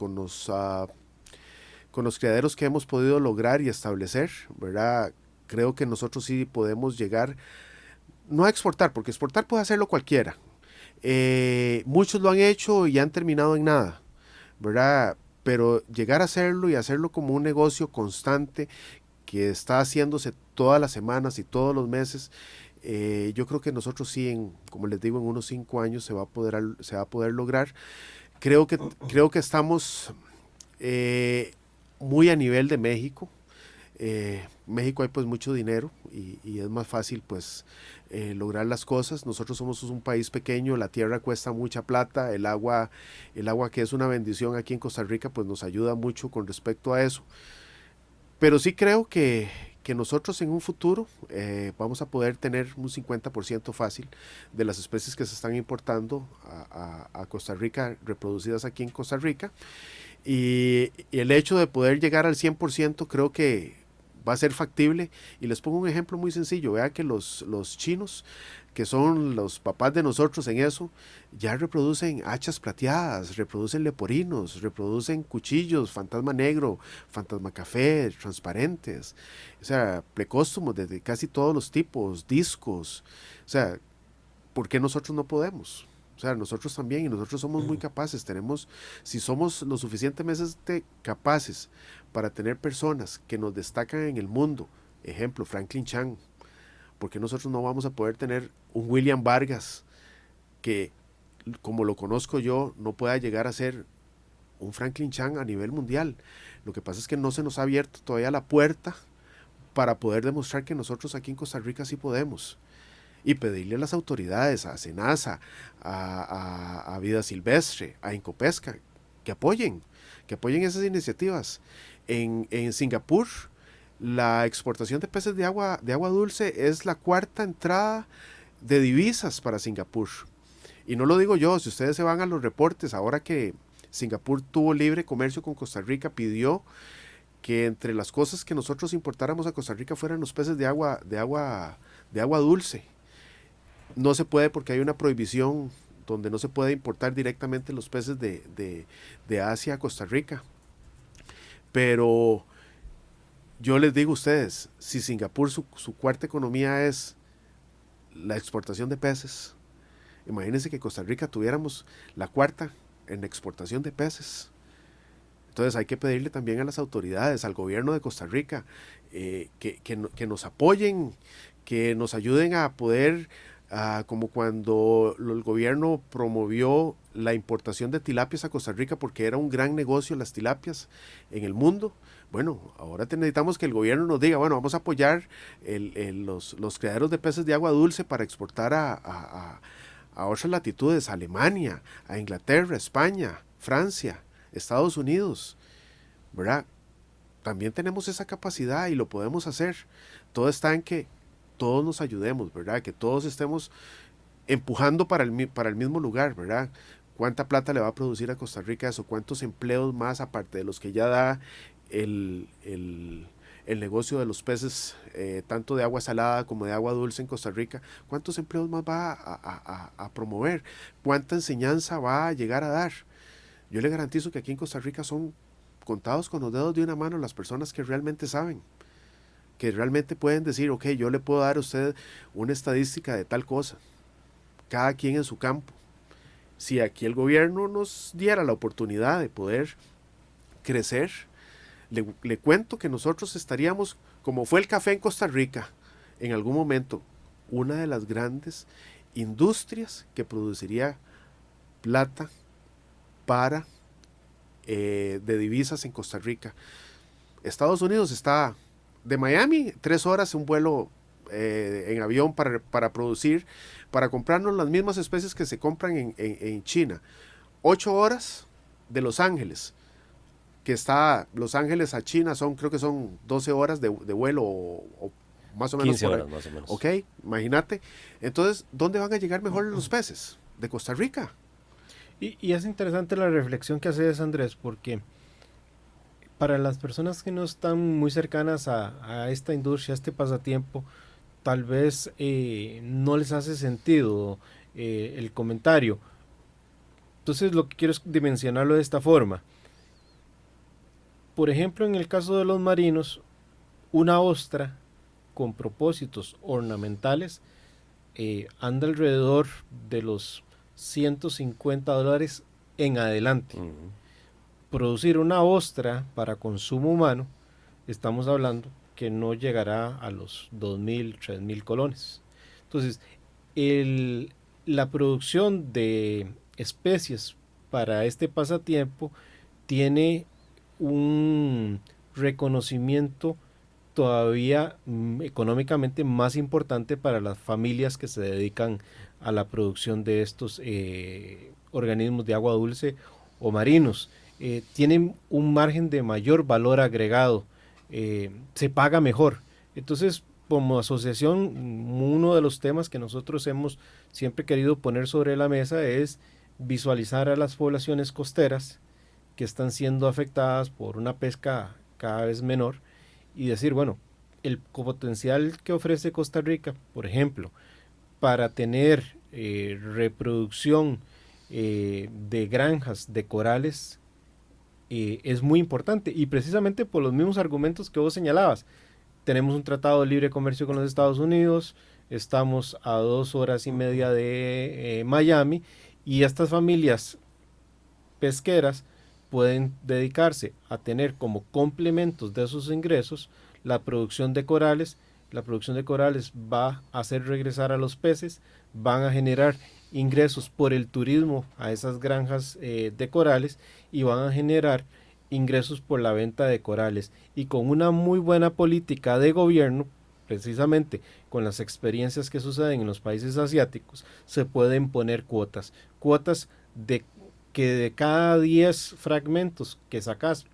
criaderos que hemos podido lograr y establecer, ¿verdad? Creo que nosotros sí podemos llegar, no a exportar, porque exportar puede hacerlo cualquiera. Muchos lo han hecho y han terminado en nada, ¿verdad? Pero llegar a hacerlo y hacerlo como un negocio constante que está haciéndose todas las semanas y todos los meses, yo creo que nosotros sí, como les digo, en unos 5 años se va a poder lograr. Creo que estamos muy a nivel de México. México hay pues mucho dinero y es más fácil pues lograr las cosas. Nosotros somos un país pequeño, la tierra cuesta mucha plata, el agua que es una bendición aquí en Costa Rica pues nos ayuda mucho con respecto a eso. Pero sí creo que nosotros en un futuro vamos a poder tener un 50% fácil de las especies que se están importando a Costa Rica, reproducidas aquí en Costa Rica. Y el hecho de poder llegar al 100% creo que va a ser factible. Y les pongo un ejemplo muy sencillo. Vea que los chinos, que son los papás de nosotros en eso, ya reproducen hachas plateadas, reproducen leporinos, reproducen cuchillos, fantasma negro, fantasma café, transparentes, o sea, plecóstomos de casi todos los tipos, discos. O sea, ¿por qué nosotros no podemos? O sea, nosotros también, y nosotros somos muy capaces, si somos lo suficientemente capaces para tener personas que nos destacan en el mundo, ejemplo, Franklin Chang, ¿por qué nosotros no vamos a poder tener un William Vargas que, como lo conozco yo, no pueda llegar a ser un Franklin Chan a nivel mundial? Lo que pasa es que no se nos ha abierto todavía la puerta para poder demostrar que nosotros aquí en Costa Rica sí podemos. Y pedirle a las autoridades, a SENASA, a Vida Silvestre, a Incopesca, que apoyen esas iniciativas. En Singapur, la exportación de peces de agua dulce es la cuarta entrada de divisas para Singapur. Y no lo digo yo, si ustedes se van a los reportes, ahora que Singapur tuvo libre comercio con Costa Rica, pidió que entre las cosas que nosotros importáramos a Costa Rica fueran los peces de agua dulce. No se puede porque hay una prohibición donde no se puede importar directamente los peces de Asia a Costa Rica. Pero yo les digo a ustedes, si Singapur su cuarta economía es la exportación de peces, imagínense que Costa Rica tuviéramos la cuarta en exportación de peces. Entonces hay que pedirle también a las autoridades, al gobierno de Costa Rica, que nos apoyen, que nos ayuden a poder, como cuando el gobierno promovió la importación de tilapias a Costa Rica porque era un gran negocio las tilapias en el mundo. Bueno, ahora necesitamos que el gobierno nos diga, bueno, vamos a apoyar los criaderos de peces de agua dulce para exportar a otras latitudes, a Alemania, a Inglaterra, España, Francia, Estados Unidos, ¿verdad? También tenemos esa capacidad y lo podemos hacer. Todo está en que todos nos ayudemos, ¿verdad? Que todos estemos empujando para el mismo lugar, ¿verdad? ¿Cuánta plata le va a producir a Costa Rica eso? ¿Cuántos empleos más, aparte de los que ya da el negocio de los peces, tanto de agua salada como de agua dulce en Costa Rica? ¿Cuántos empleos más va a promover? ¿Cuánta enseñanza va a llegar a dar? Yo le garantizo que aquí en Costa Rica son contados con los dedos de una mano las personas que realmente saben, que realmente pueden decir, ok, yo le puedo dar a usted una estadística de tal cosa, cada quien en su campo. Si aquí el gobierno nos diera la oportunidad de poder crecer, le cuento que nosotros estaríamos, como fue el café en Costa Rica, en algún momento, una de las grandes industrias que produciría plata para de divisas en Costa Rica. Estados Unidos está de Miami 3 horas un vuelo en avión para producir, para comprarnos las mismas especies que se compran en China. 8 horas de Los Ángeles, que está Los Ángeles a China, creo que son 12 horas de vuelo o más o menos 15 horas más o menos. Ok, imagínate. Entonces, ¿dónde van a llegar mejor los peces? De Costa Rica. Y es interesante la reflexión que haces, Andrés, porque para las personas que no están muy cercanas a esta industria, a este pasatiempo, tal vez no les hace sentido el comentario. Entonces lo que quiero es dimensionarlo de esta forma. Por ejemplo, en el caso de los marinos, una ostra con propósitos ornamentales anda alrededor de los $150 en adelante. Producir una ostra para consumo humano, estamos hablando que no llegará a los 2.000, 3.000 colones. Entonces, la producción de especies para este pasatiempo tiene un reconocimiento todavía económicamente más importante para las familias que se dedican a la producción de estos organismos de agua dulce o marinos. Tienen un margen de mayor valor agregado, se paga mejor. Entonces, como asociación, uno de los temas que nosotros hemos siempre querido poner sobre la mesa es visualizar a las poblaciones costeras que están siendo afectadas por una pesca cada vez menor y decir, bueno, el potencial que ofrece Costa Rica, por ejemplo, para tener reproducción de granjas de corales es muy importante, y precisamente por los mismos argumentos que vos señalabas. Tenemos un tratado de libre comercio con los Estados Unidos, estamos a 2 horas y media de Miami, y estas familias pesqueras pueden dedicarse a tener como complementos de sus ingresos la producción de corales, la producción de corales va a hacer regresar a los peces, van a generar ingresos por el turismo a esas granjas de corales y van a generar ingresos por la venta de corales. Y con una muy buena política de gobierno, precisamente con las experiencias que suceden en los países asiáticos, se pueden poner cuotas de que de cada 10 fragmentos que sacas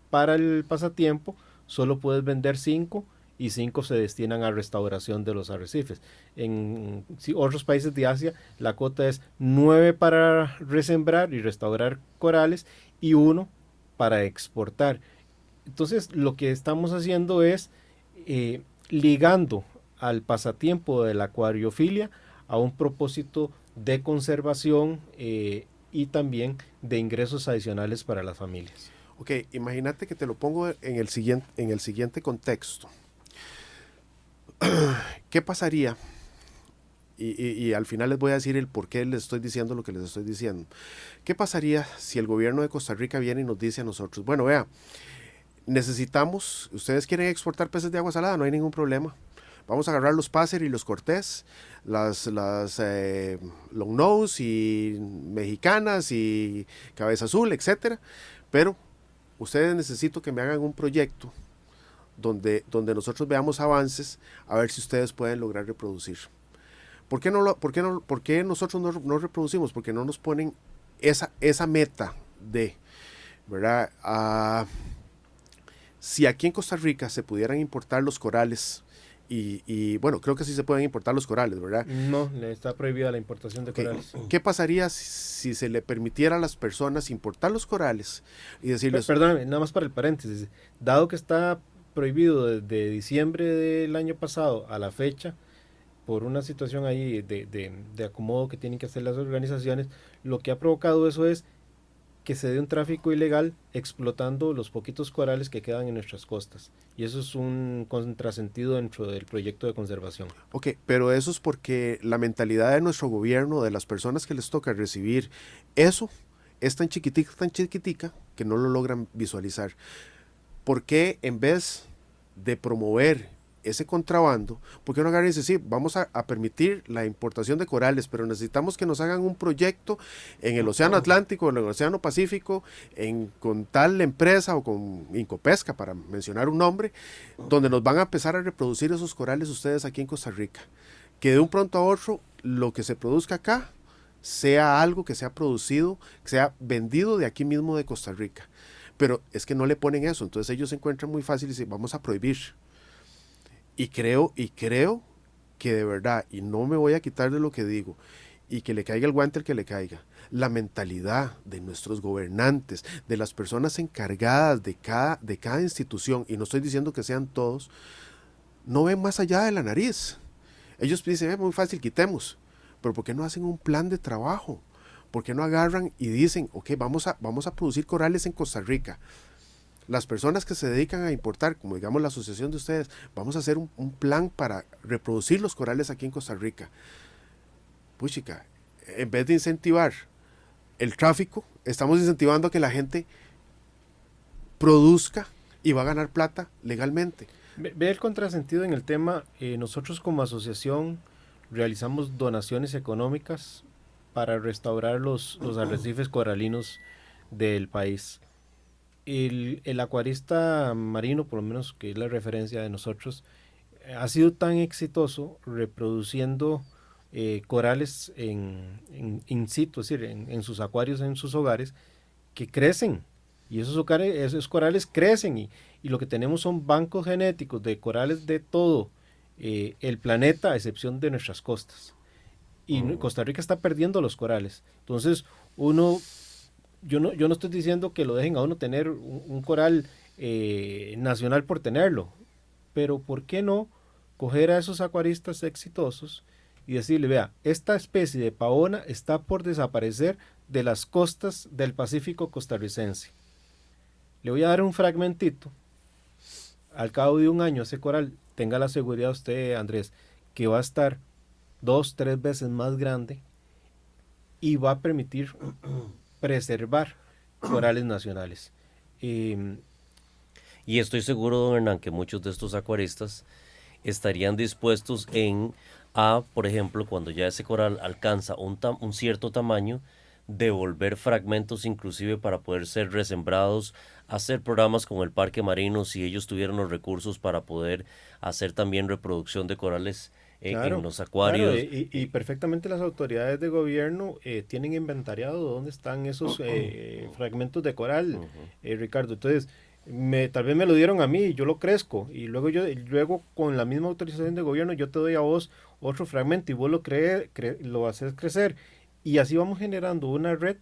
para el pasatiempo, solo puedes vender 5 y 5 se destinan a restauración de los arrecifes. En otros países de Asia, la cuota es 9 para resembrar y restaurar corales y 1 para exportar. Entonces, lo que estamos haciendo es ligando al pasatiempo de la acuariofilia a un propósito de conservación y también de ingresos adicionales para las familias. Ok, imagínate que te lo pongo en el siguiente contexto. ¿Qué pasaría? Y al final les voy a decir el por qué les estoy diciendo lo que les estoy diciendo. ¿Qué pasaría si el gobierno de Costa Rica viene y nos dice a nosotros, bueno, vea, necesitamos, ustedes quieren exportar peces de agua salada, no hay ningún problema. Vamos a agarrar los Passer y los Cortés, las long nose y mexicanas y cabeza azul, etcétera. Pero ustedes necesito que me hagan un proyecto donde nosotros veamos avances, a ver si ustedes pueden lograr reproducir. ¿Por qué nosotros no reproducimos? Porque no nos ponen esa meta de, ¿verdad? Si aquí en Costa Rica se pudieran importar los corales, y bueno, creo que sí se pueden importar los corales, ¿verdad? No, está prohibida la importación de corales. ¿Qué pasaría si se le permitiera a las personas importar los corales y decirles... Perdóname, nada más para el paréntesis. Dado que está prohibido desde diciembre del año pasado a la fecha, por una situación ahí de acomodo que tienen que hacer las organizaciones, lo que ha provocado eso es que se dé un tráfico ilegal explotando los poquitos corales que quedan en nuestras costas. Y eso es un contrasentido dentro del proyecto de conservación. Ok, pero eso es porque la mentalidad de nuestro gobierno, de las personas que les toca recibir eso, es tan chiquitica, que no lo logran visualizar. ¿Por qué en vez de promover ese contrabando, por qué no agarran y dicen, sí, vamos a permitir la importación de corales, pero necesitamos que nos hagan un proyecto en el Océano Atlántico, en el Océano Pacífico, con tal empresa o con Incopesca, para mencionar un nombre, donde nos van a empezar a reproducir esos corales ustedes aquí en Costa Rica? Que de un pronto a otro, lo que se produzca acá, sea algo que sea producido, que sea vendido de aquí mismo de Costa Rica. Pero es que no le ponen eso, entonces ellos se encuentran muy fácil y dicen, vamos a prohibir. Y creo que de verdad, y no me voy a quitar de lo que digo, y que le caiga el guante al que le caiga, la mentalidad de nuestros gobernantes, de las personas encargadas de cada institución, y no estoy diciendo que sean todos, no ven más allá de la nariz. Ellos dicen, muy fácil, quitemos, pero ¿por qué no hacen un plan de trabajo? ¿Por qué no agarran y dicen, ok, vamos a producir corales en Costa Rica? Las personas que se dedican a importar, como digamos la asociación de ustedes, vamos a hacer un plan para reproducir los corales aquí en Costa Rica. Puchica, en vez de incentivar el tráfico, estamos incentivando a que la gente produzca y va a ganar plata legalmente. Ve el contrasentido en el tema. Nosotros como asociación realizamos donaciones económicas para restaurar los arrecifes coralinos del país. El acuarista marino, por lo menos que es la referencia de nosotros, ha sido tan exitoso reproduciendo corales in situ, es decir, en sus acuarios, en sus hogares, que crecen. Y esos corales crecen y lo que tenemos son bancos genéticos de corales de todo el planeta, a excepción de nuestras costas. Y Costa Rica está perdiendo los corales. Entonces, yo no estoy diciendo que lo dejen a uno tener un coral nacional por tenerlo, pero ¿por qué no coger a esos acuaristas exitosos y decirle, vea, esta especie de pavona está por desaparecer de las costas del Pacífico costarricense? Le voy a dar un fragmentito. Al cabo de un año ese coral, tenga la seguridad usted, Andrés, que va a estar 2-3 veces más grande y va a permitir preservar corales nacionales. Y estoy seguro, don Hernán, que muchos de estos acuaristas estarían dispuestos por ejemplo, cuando ya ese coral alcanza un cierto tamaño, devolver fragmentos inclusive para poder ser resembrados, hacer programas como el Parque Marino, si ellos tuvieran los recursos para poder hacer también reproducción de corales en los acuarios. Claro, y perfectamente las autoridades de gobierno tienen inventariado dónde están esos fragmentos de coral, Ricardo. Entonces, tal vez me lo dieron a mí y yo lo crezco, y luego con la misma autorización de gobierno yo te doy a vos otro fragmento y vos lo haces crecer. Y así vamos generando una red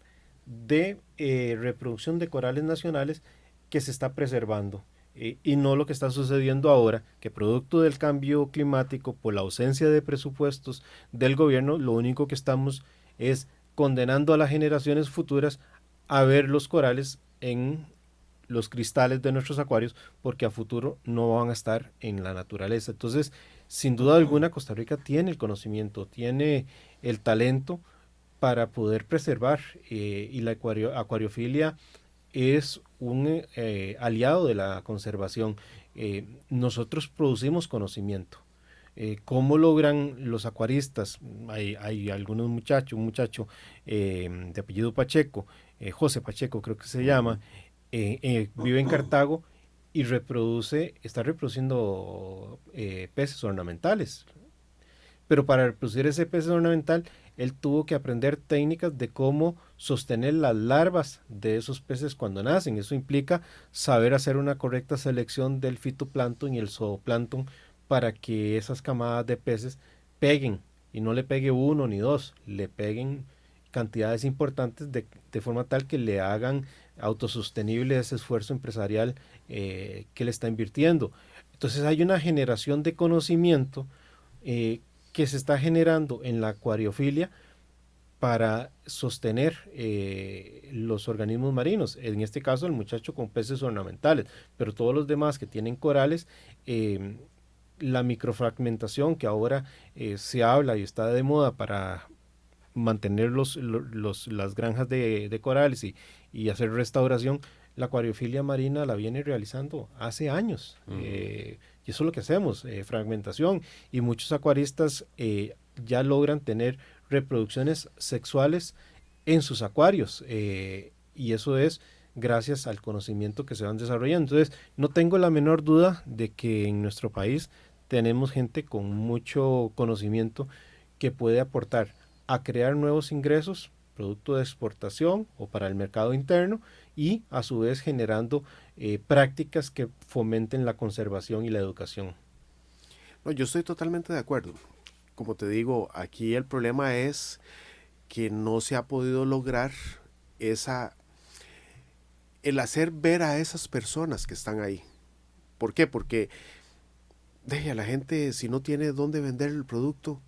de reproducción de corales nacionales que se está preservando. Y no lo que está sucediendo ahora, que producto del cambio climático, por la ausencia de presupuestos del gobierno, lo único que estamos es condenando a las generaciones futuras a ver los corales en los cristales de nuestros acuarios, porque a futuro no van a estar en la naturaleza. Entonces, sin duda alguna, Costa Rica tiene el conocimiento, tiene el talento para poder preservar, y la acuariofilia es un aliado de la conservación. Nosotros producimos conocimiento. ¿Cómo logran los acuaristas? Hay algunos muchachos, un muchacho de apellido Pacheco, José Pacheco creo que se llama, vive en Cartago y está reproduciendo peces ornamentales. Pero para reproducir ese pez ornamental, él tuvo que aprender técnicas de cómo sostener las larvas de esos peces cuando nacen. Eso implica saber hacer una correcta selección del fitoplancton y el zooplancton para que esas camadas de peces peguen, y no le pegue uno ni dos, le peguen cantidades importantes de forma tal que le hagan autosostenible ese esfuerzo empresarial que le está invirtiendo. Entonces hay una generación de conocimiento que se está generando en la acuariofilia para sostener los organismos marinos. En este caso el muchacho con peces ornamentales, pero todos los demás que tienen corales, la microfragmentación que ahora se habla y está de moda para mantener las granjas de corales y hacer restauración, la acuariofilia marina la viene realizando hace años. Y eso es lo que hacemos, fragmentación. Y muchos acuaristas ya logran tener reproducciones sexuales en sus acuarios. Y eso es gracias al conocimiento que se van desarrollando. Entonces, no tengo la menor duda de que en nuestro país tenemos gente con mucho conocimiento que puede aportar a crear nuevos ingresos, producto de exportación o para el mercado interno, y a su vez generando prácticas que fomenten la conservación y la educación. No, yo estoy totalmente de acuerdo. Como te digo, aquí el problema es que no se ha podido lograr el hacer ver a esas personas que están ahí. ¿Por qué? Porque a la gente, si no tiene dónde vender el producto,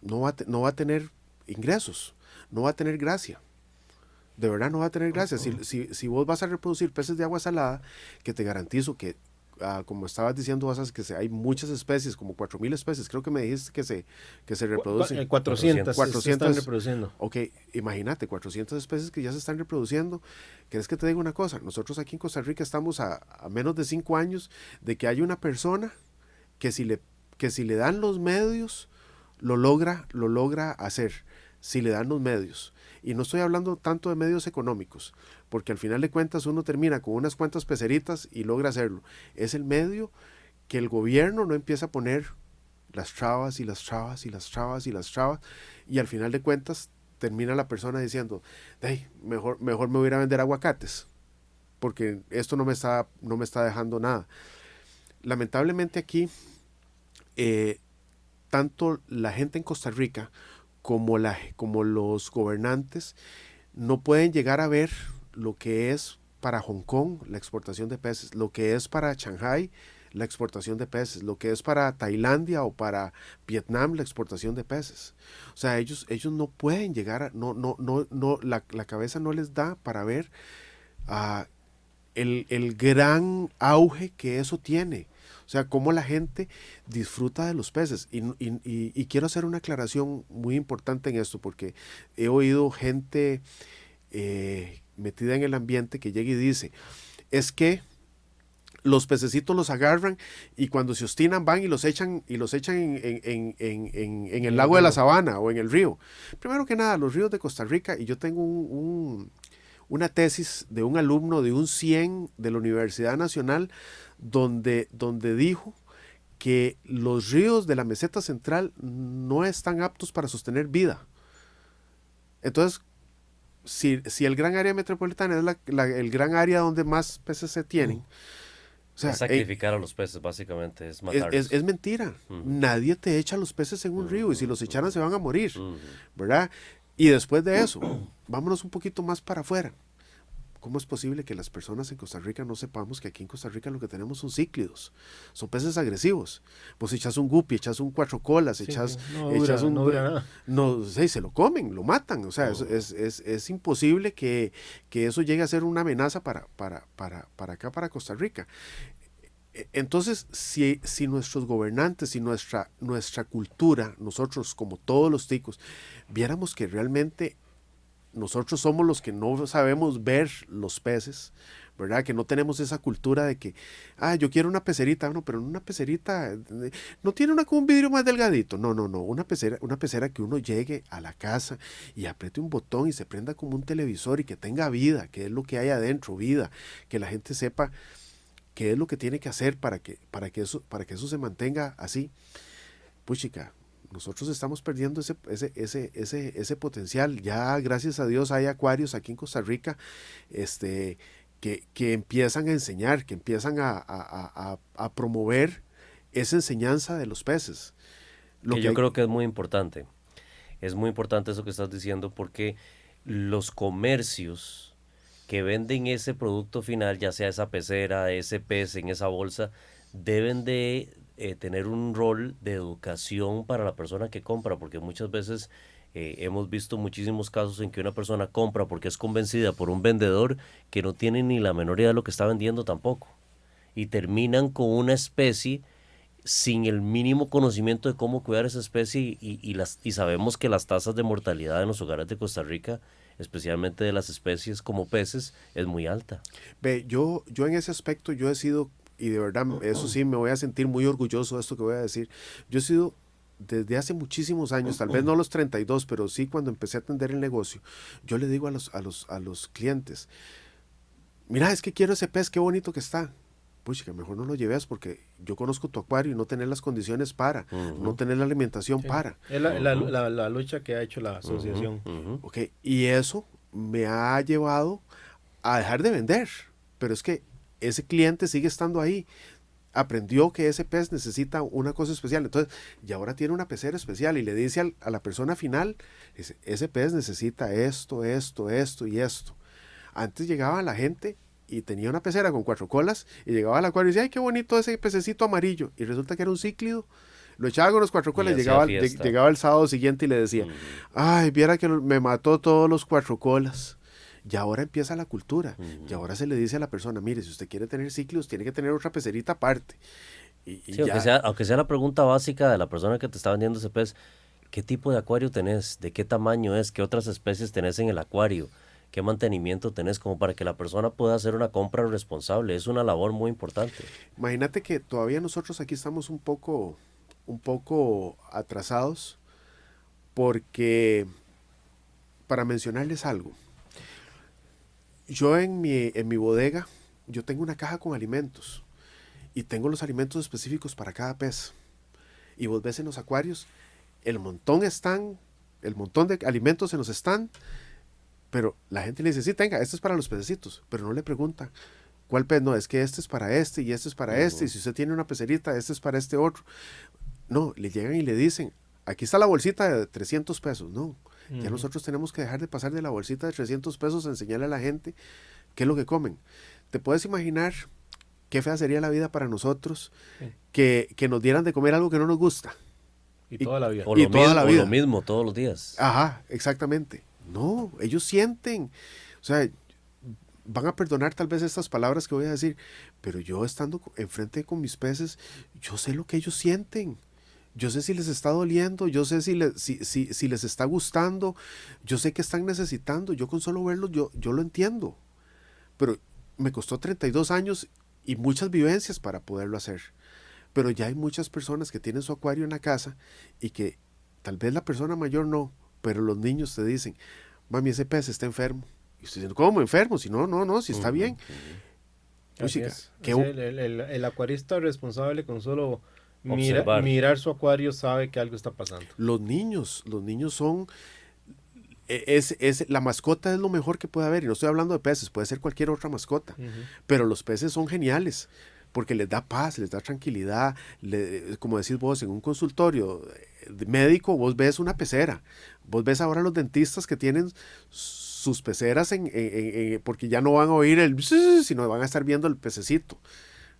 no va a tener ingresos, no va a tener gracia. De verdad no va a tener gracia. Si vos vas a reproducir peces de agua salada, que te garantizo que, como estabas diciendo, hay muchas especies, como 4,000 especies, creo que me dijiste que se reproducen. 400 se están reproduciendo. Ok, imagínate, 400 especies que ya se están reproduciendo. ¿Querés que te diga una cosa? Nosotros aquí en Costa Rica estamos a menos de 5 años de que haya una persona que si le dan los medios, lo logra hacer, si le dan los medios. Y no estoy hablando tanto de medios económicos, porque al final de cuentas uno termina con unas cuantas peceritas y logra hacerlo. Es el medio que el gobierno no empieza a poner las trabas y las trabas y las trabas y las trabas, y al final de cuentas termina la persona diciendo, mejor me voy a ir a vender aguacates, porque esto no me está dejando nada. Lamentablemente aquí, tanto la gente en Costa Rica como los gobernantes no pueden llegar a ver lo que es para Hong Kong la exportación de peces, lo que es para Shanghai la exportación de peces, lo que es para Tailandia o para Vietnam la exportación de peces. O sea, ellos no pueden llegar la cabeza no les da para ver el gran auge que eso tiene. O sea, cómo la gente disfruta de los peces. Y quiero hacer una aclaración muy importante en esto, porque he oído gente metida en el ambiente que llega y dice, es que los pececitos los agarran y cuando se obstinan van y los echan en el lago de la Sabana o en el río. Primero que nada, los ríos de Costa Rica, y yo tengo una tesis de un alumno de un 100 de la Universidad Nacional donde dijo que los ríos de la meseta central no están aptos para sostener vida. Entonces, si el gran área metropolitana es el gran área donde más peces se tienen, o sea, es sacrificar a los peces, básicamente, es matarlos. es mentira. Nadie te echa los peces en un río, y si los echaran se van a morir, ¿verdad? Y después de eso, vámonos un poquito más para afuera. ¿Cómo es posible que las personas en Costa Rica no sepamos que aquí en Costa Rica lo que tenemos son cíclidos? Son peces agresivos. Vos echas un guppy, echas un cuatro colas, echas un... No dura nada. No, sí, se lo comen, lo matan. O sea, es imposible que eso llegue a ser una amenaza para acá, para Costa Rica. Entonces, si nuestros gobernantes, si nuestra cultura, nosotros como todos los ticos, viéramos que realmente nosotros somos los que no sabemos ver los peces, ¿verdad? Que no tenemos esa cultura de que, yo quiero una pecerita, no, pero una pecerita no tiene con un vidrio más delgadito, no, una pecera que uno llegue a la casa y apriete un botón y se prenda como un televisor y que tenga vida, que es lo que hay adentro, vida, que la gente sepa qué es lo que tiene que hacer para que eso se mantenga así. Puchica, nosotros estamos perdiendo ese potencial. Ya, gracias a Dios, hay acuarios aquí en Costa Rica que empiezan a enseñar, que empiezan a promover esa enseñanza de los peces. Yo creo que es muy importante. Es muy importante eso que estás diciendo, porque los comercios que venden ese producto final, ya sea esa pecera, ese pez en esa bolsa, deben de tener un rol de educación para la persona que compra, porque muchas veces hemos visto muchísimos casos en que una persona compra porque es convencida por un vendedor que no tiene ni la menor idea de lo que está vendiendo tampoco, y terminan con una especie sin el mínimo conocimiento de cómo cuidar esa especie, y sabemos que las tasas de mortalidad en los hogares de Costa Rica, especialmente de las especies como peces, es muy alta. Ve, yo en ese aspecto yo he sido, y de verdad, eso sí, me voy a sentir muy orgulloso de esto que voy a decir. Yo he sido, desde hace muchísimos años, tal vez no a los 32, pero sí cuando empecé a atender el negocio, yo le digo a los clientes, mira, es que quiero ese pez, qué bonito que está. Pues que mejor no lo lleves porque yo conozco tu acuario y no tener las condiciones para, no tener la alimentación para. Es la lucha que ha hecho la asociación. Ok, y eso me ha llevado a dejar de vender, pero es que ese cliente sigue estando ahí, aprendió que ese pez necesita una cosa especial, entonces, y ahora tiene una pecera especial y le dice a la persona final, ese pez necesita esto y esto. Antes llegaba la gente y tenía una pecera con 4 colas y llegaba al acuario y decía, ay, qué bonito ese pececito amarillo, y resulta que era un cíclido. Lo echaba con los 4 colas y llegaba el sábado siguiente y le decía, ay, viera que me mató todos los 4 colas. Y ahora empieza la cultura. Y ahora se le dice a la persona, mire, si usted quiere tener cíclidos, tiene que tener otra pecerita aparte. Sí, aunque sea la pregunta básica de la persona que te está vendiendo ese pez, ¿qué tipo de acuario tenés? ¿De qué tamaño es? ¿Qué otras especies tenés en el acuario? ¿Qué mantenimiento tenés? Como para que la persona pueda hacer una compra responsable. Es una labor muy importante. Imagínate que todavía nosotros aquí estamos un poco atrasados, porque, para mencionarles algo, yo en mi bodega, yo tengo una caja con alimentos y tengo los alimentos específicos para cada pez. Y vos ves en los acuarios, el montón de alimentos en los están, pero la gente le dice, sí, tenga, este es para los pececitos, pero no le preguntan, ¿cuál pez? No, es que este es para este y este es para este, y si usted tiene una pecerita, este es para este otro. No, le llegan y le dicen, aquí está la bolsita de 300 pesos, no. Ya nosotros tenemos que dejar de pasar de la bolsita de 300 pesos a enseñarle a la gente qué es lo que comen. ¿Te puedes imaginar qué fea sería la vida para nosotros que nos dieran de comer algo que no nos gusta? Y toda la vida. O lo mismo todos los días. Ajá, exactamente. No, ellos sienten. O sea, van a perdonar tal vez estas palabras que voy a decir, pero yo estando enfrente con mis peces, yo sé lo que ellos sienten. Yo sé si les está doliendo, yo sé si les está gustando, yo sé que están necesitando, yo con solo verlos, yo lo entiendo. Pero me costó 32 años y muchas vivencias para poderlo hacer. Pero ya hay muchas personas que tienen su acuario en la casa y que tal vez la persona mayor no, pero los niños te dicen, mami, ese pez está enfermo. Y usted dice, ¿cómo enfermo? Si no, si está bien. Así Música, es. que Así el acuarista responsable con solo Observar. mirar su acuario sabe que algo está pasando. los niños son, la mascota es lo mejor que puede haber, y no estoy hablando de peces, puede ser cualquier otra mascota, pero los peces son geniales, porque les da paz, les da tranquilidad, como decís vos, en un consultorio médico, vos ves una pecera, vos ves ahora los dentistas que tienen sus peceras porque ya no van a oír el sino van a estar viendo el pececito,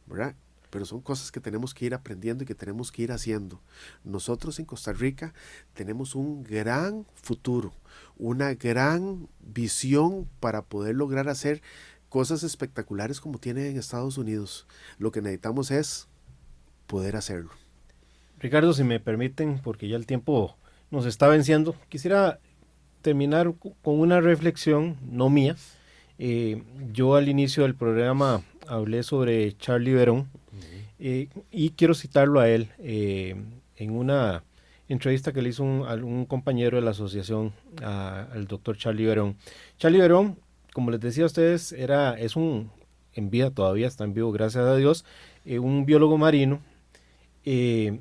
¿verdad? Pero son cosas que tenemos que ir aprendiendo y que tenemos que ir haciendo. Nosotros en Costa Rica tenemos un gran futuro, una gran visión para poder lograr hacer cosas espectaculares como tienen en Estados Unidos. Lo que necesitamos es poder hacerlo. Ricardo, si me permiten, porque ya el tiempo nos está venciendo, quisiera terminar con una reflexión, no mía. Yo al inicio del programa hablé sobre Charlie Berón, y quiero citarlo a él en una entrevista que le hizo un compañero de la asociación, al doctor Charlie Berón. Charlie Berón, como les decía a ustedes, en vida, todavía está en vivo, gracias a Dios, un biólogo marino, que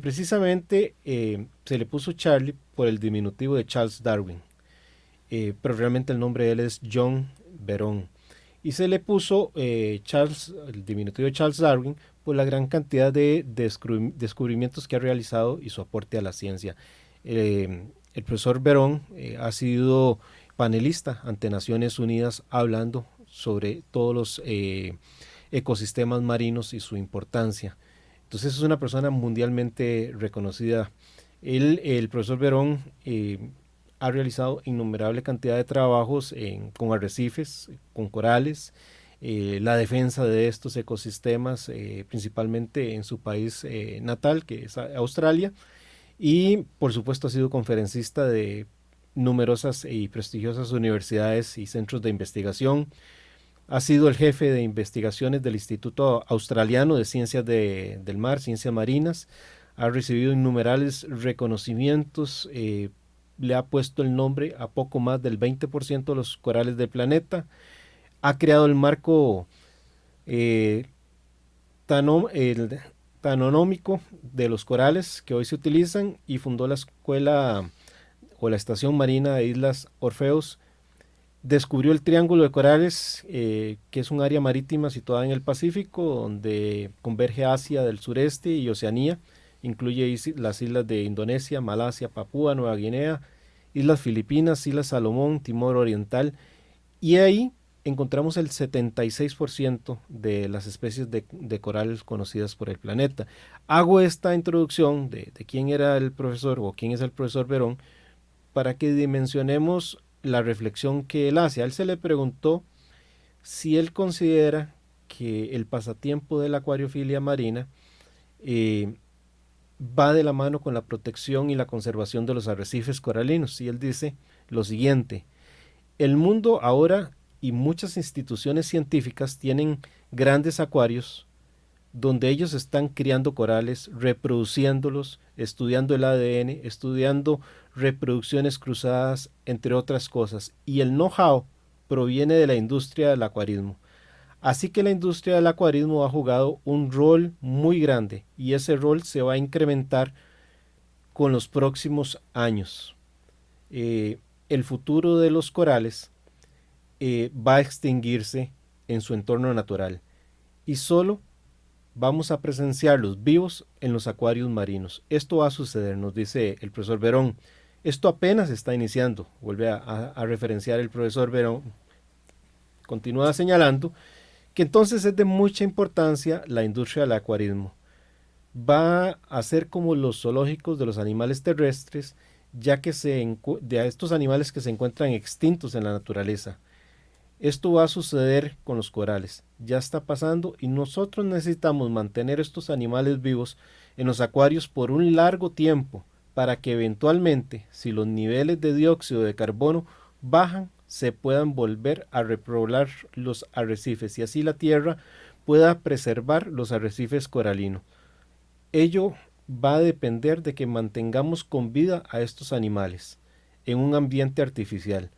precisamente se le puso Charlie por el diminutivo de Charles Darwin, pero realmente el nombre de él es John Berón. Y se le puso el diminutivo de Charles Darwin por la gran cantidad de descubrimientos que ha realizado y su aporte a la ciencia. El profesor Berón ha sido panelista ante Naciones Unidas hablando sobre todos los ecosistemas marinos y su importancia. Entonces es una persona mundialmente reconocida. El profesor Berón ha realizado innumerable cantidad de trabajos con arrecifes, con corales, la defensa de estos ecosistemas, principalmente en su país natal, que es Australia, y por supuesto ha sido conferencista de numerosas y prestigiosas universidades y centros de investigación. Ha sido el jefe de investigaciones del Instituto Australiano de Ciencias del Mar, Ciencias Marinas. Ha recibido innumerables reconocimientos, le ha puesto el nombre a poco más del 20% de los corales del planeta. Ha creado el marco taxonómico de los corales que hoy se utilizan y fundó la escuela o la estación marina de Islas Orfeos. Descubrió el Triángulo de Corales, que es un área marítima situada en el Pacífico, donde converge Asia del sureste y Oceanía. Incluye las islas de Indonesia, Malasia, Papúa Nueva Guinea, Islas Filipinas, Islas Salomón, Timor Oriental. Y ahí encontramos el 76% de las especies de coral conocidas por el planeta. Hago esta introducción de quién era el profesor o quién es el profesor Berón para que dimensionemos la reflexión que él hace. A él se le preguntó si él considera que el pasatiempo de la acuariofilia marina va de la mano con la protección y la conservación de los arrecifes coralinos. Y él dice lo siguiente: el mundo ahora y muchas instituciones científicas tienen grandes acuarios donde ellos están criando corales, reproduciéndolos, estudiando el ADN, estudiando reproducciones cruzadas, entre otras cosas. Y el know-how proviene de la industria del acuarismo. Así que la industria del acuarismo ha jugado un rol muy grande y ese rol se va a incrementar con los próximos años. El futuro de los corales va a extinguirse en su entorno natural y solo vamos a presenciarlos vivos en los acuarios marinos. Esto va a suceder, nos dice el profesor Berón. Esto apenas está iniciando, vuelve a referenciar el profesor Berón. Continúa señalando que entonces es de mucha importancia la industria del acuarismo. Va a ser como los zoológicos de los animales terrestres, ya que de estos animales que se encuentran extintos en la naturaleza. Esto va a suceder con los corales, ya está pasando y nosotros necesitamos mantener estos animales vivos en los acuarios por un largo tiempo para que eventualmente, si los niveles de dióxido de carbono bajan, se puedan volver a repoblar los arrecifes y así la Tierra pueda preservar los arrecifes coralinos. Ello va a depender de que mantengamos con vida a estos animales en un ambiente artificial.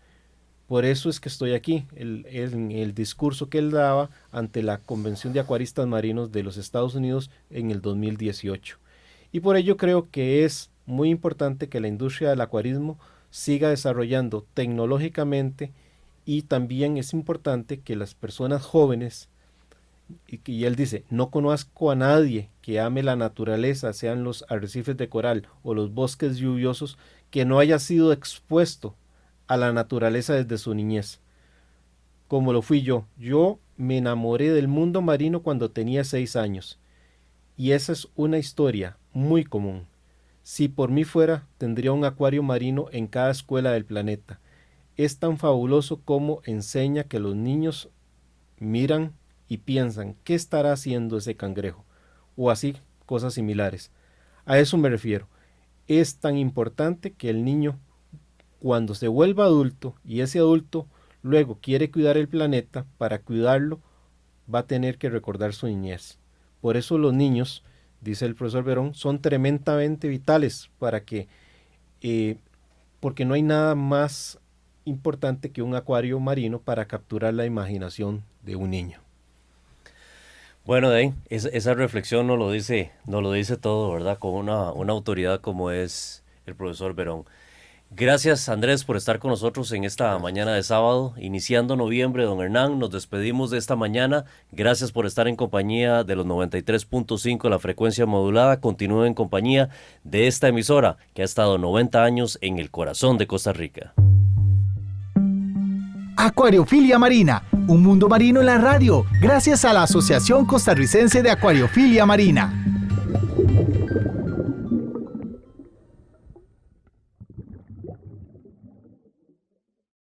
Por eso es que estoy aquí, en el discurso que él daba ante la Convención de Acuaristas Marinos de los Estados Unidos en el 2018. Y por ello creo que es muy importante que la industria del acuarismo siga desarrollando tecnológicamente, y también es importante que las personas jóvenes, y él dice, no conozco a nadie que ame la naturaleza, sean los arrecifes de coral o los bosques lluviosos, que no haya sido expuesto a la naturaleza desde su niñez, como lo fui yo. Yo me enamoré del mundo marino cuando tenía 6 años, y esa es una historia muy común. Si por mí fuera, tendría un acuario marino en cada escuela del planeta. Es tan fabuloso como enseña que los niños miran y piensan, ¿qué estará haciendo ese cangrejo? O así, cosas similares. A eso me refiero. Es tan importante que el niño, cuando se vuelva adulto, y ese adulto luego quiere cuidar el planeta, para cuidarlo va a tener que recordar su niñez. Por eso los niños, dice el profesor Verón, son tremendamente vitales para que, porque no hay nada más importante que un acuario marino para capturar la imaginación de un niño. Bueno, esa reflexión nos lo dice todo, ¿verdad? Con una autoridad como es el profesor Verón. Gracias, Andrés, por estar con nosotros en esta mañana de sábado, iniciando noviembre. Don Hernán, nos despedimos de esta mañana. Gracias por estar en compañía de los 93.5, la frecuencia modulada. Continúe en compañía de esta emisora que ha estado 90 años en el corazón de Costa Rica. Acuariofilia Marina, un mundo marino en la radio, gracias a la Asociación Costarricense de Acuariofilia Marina.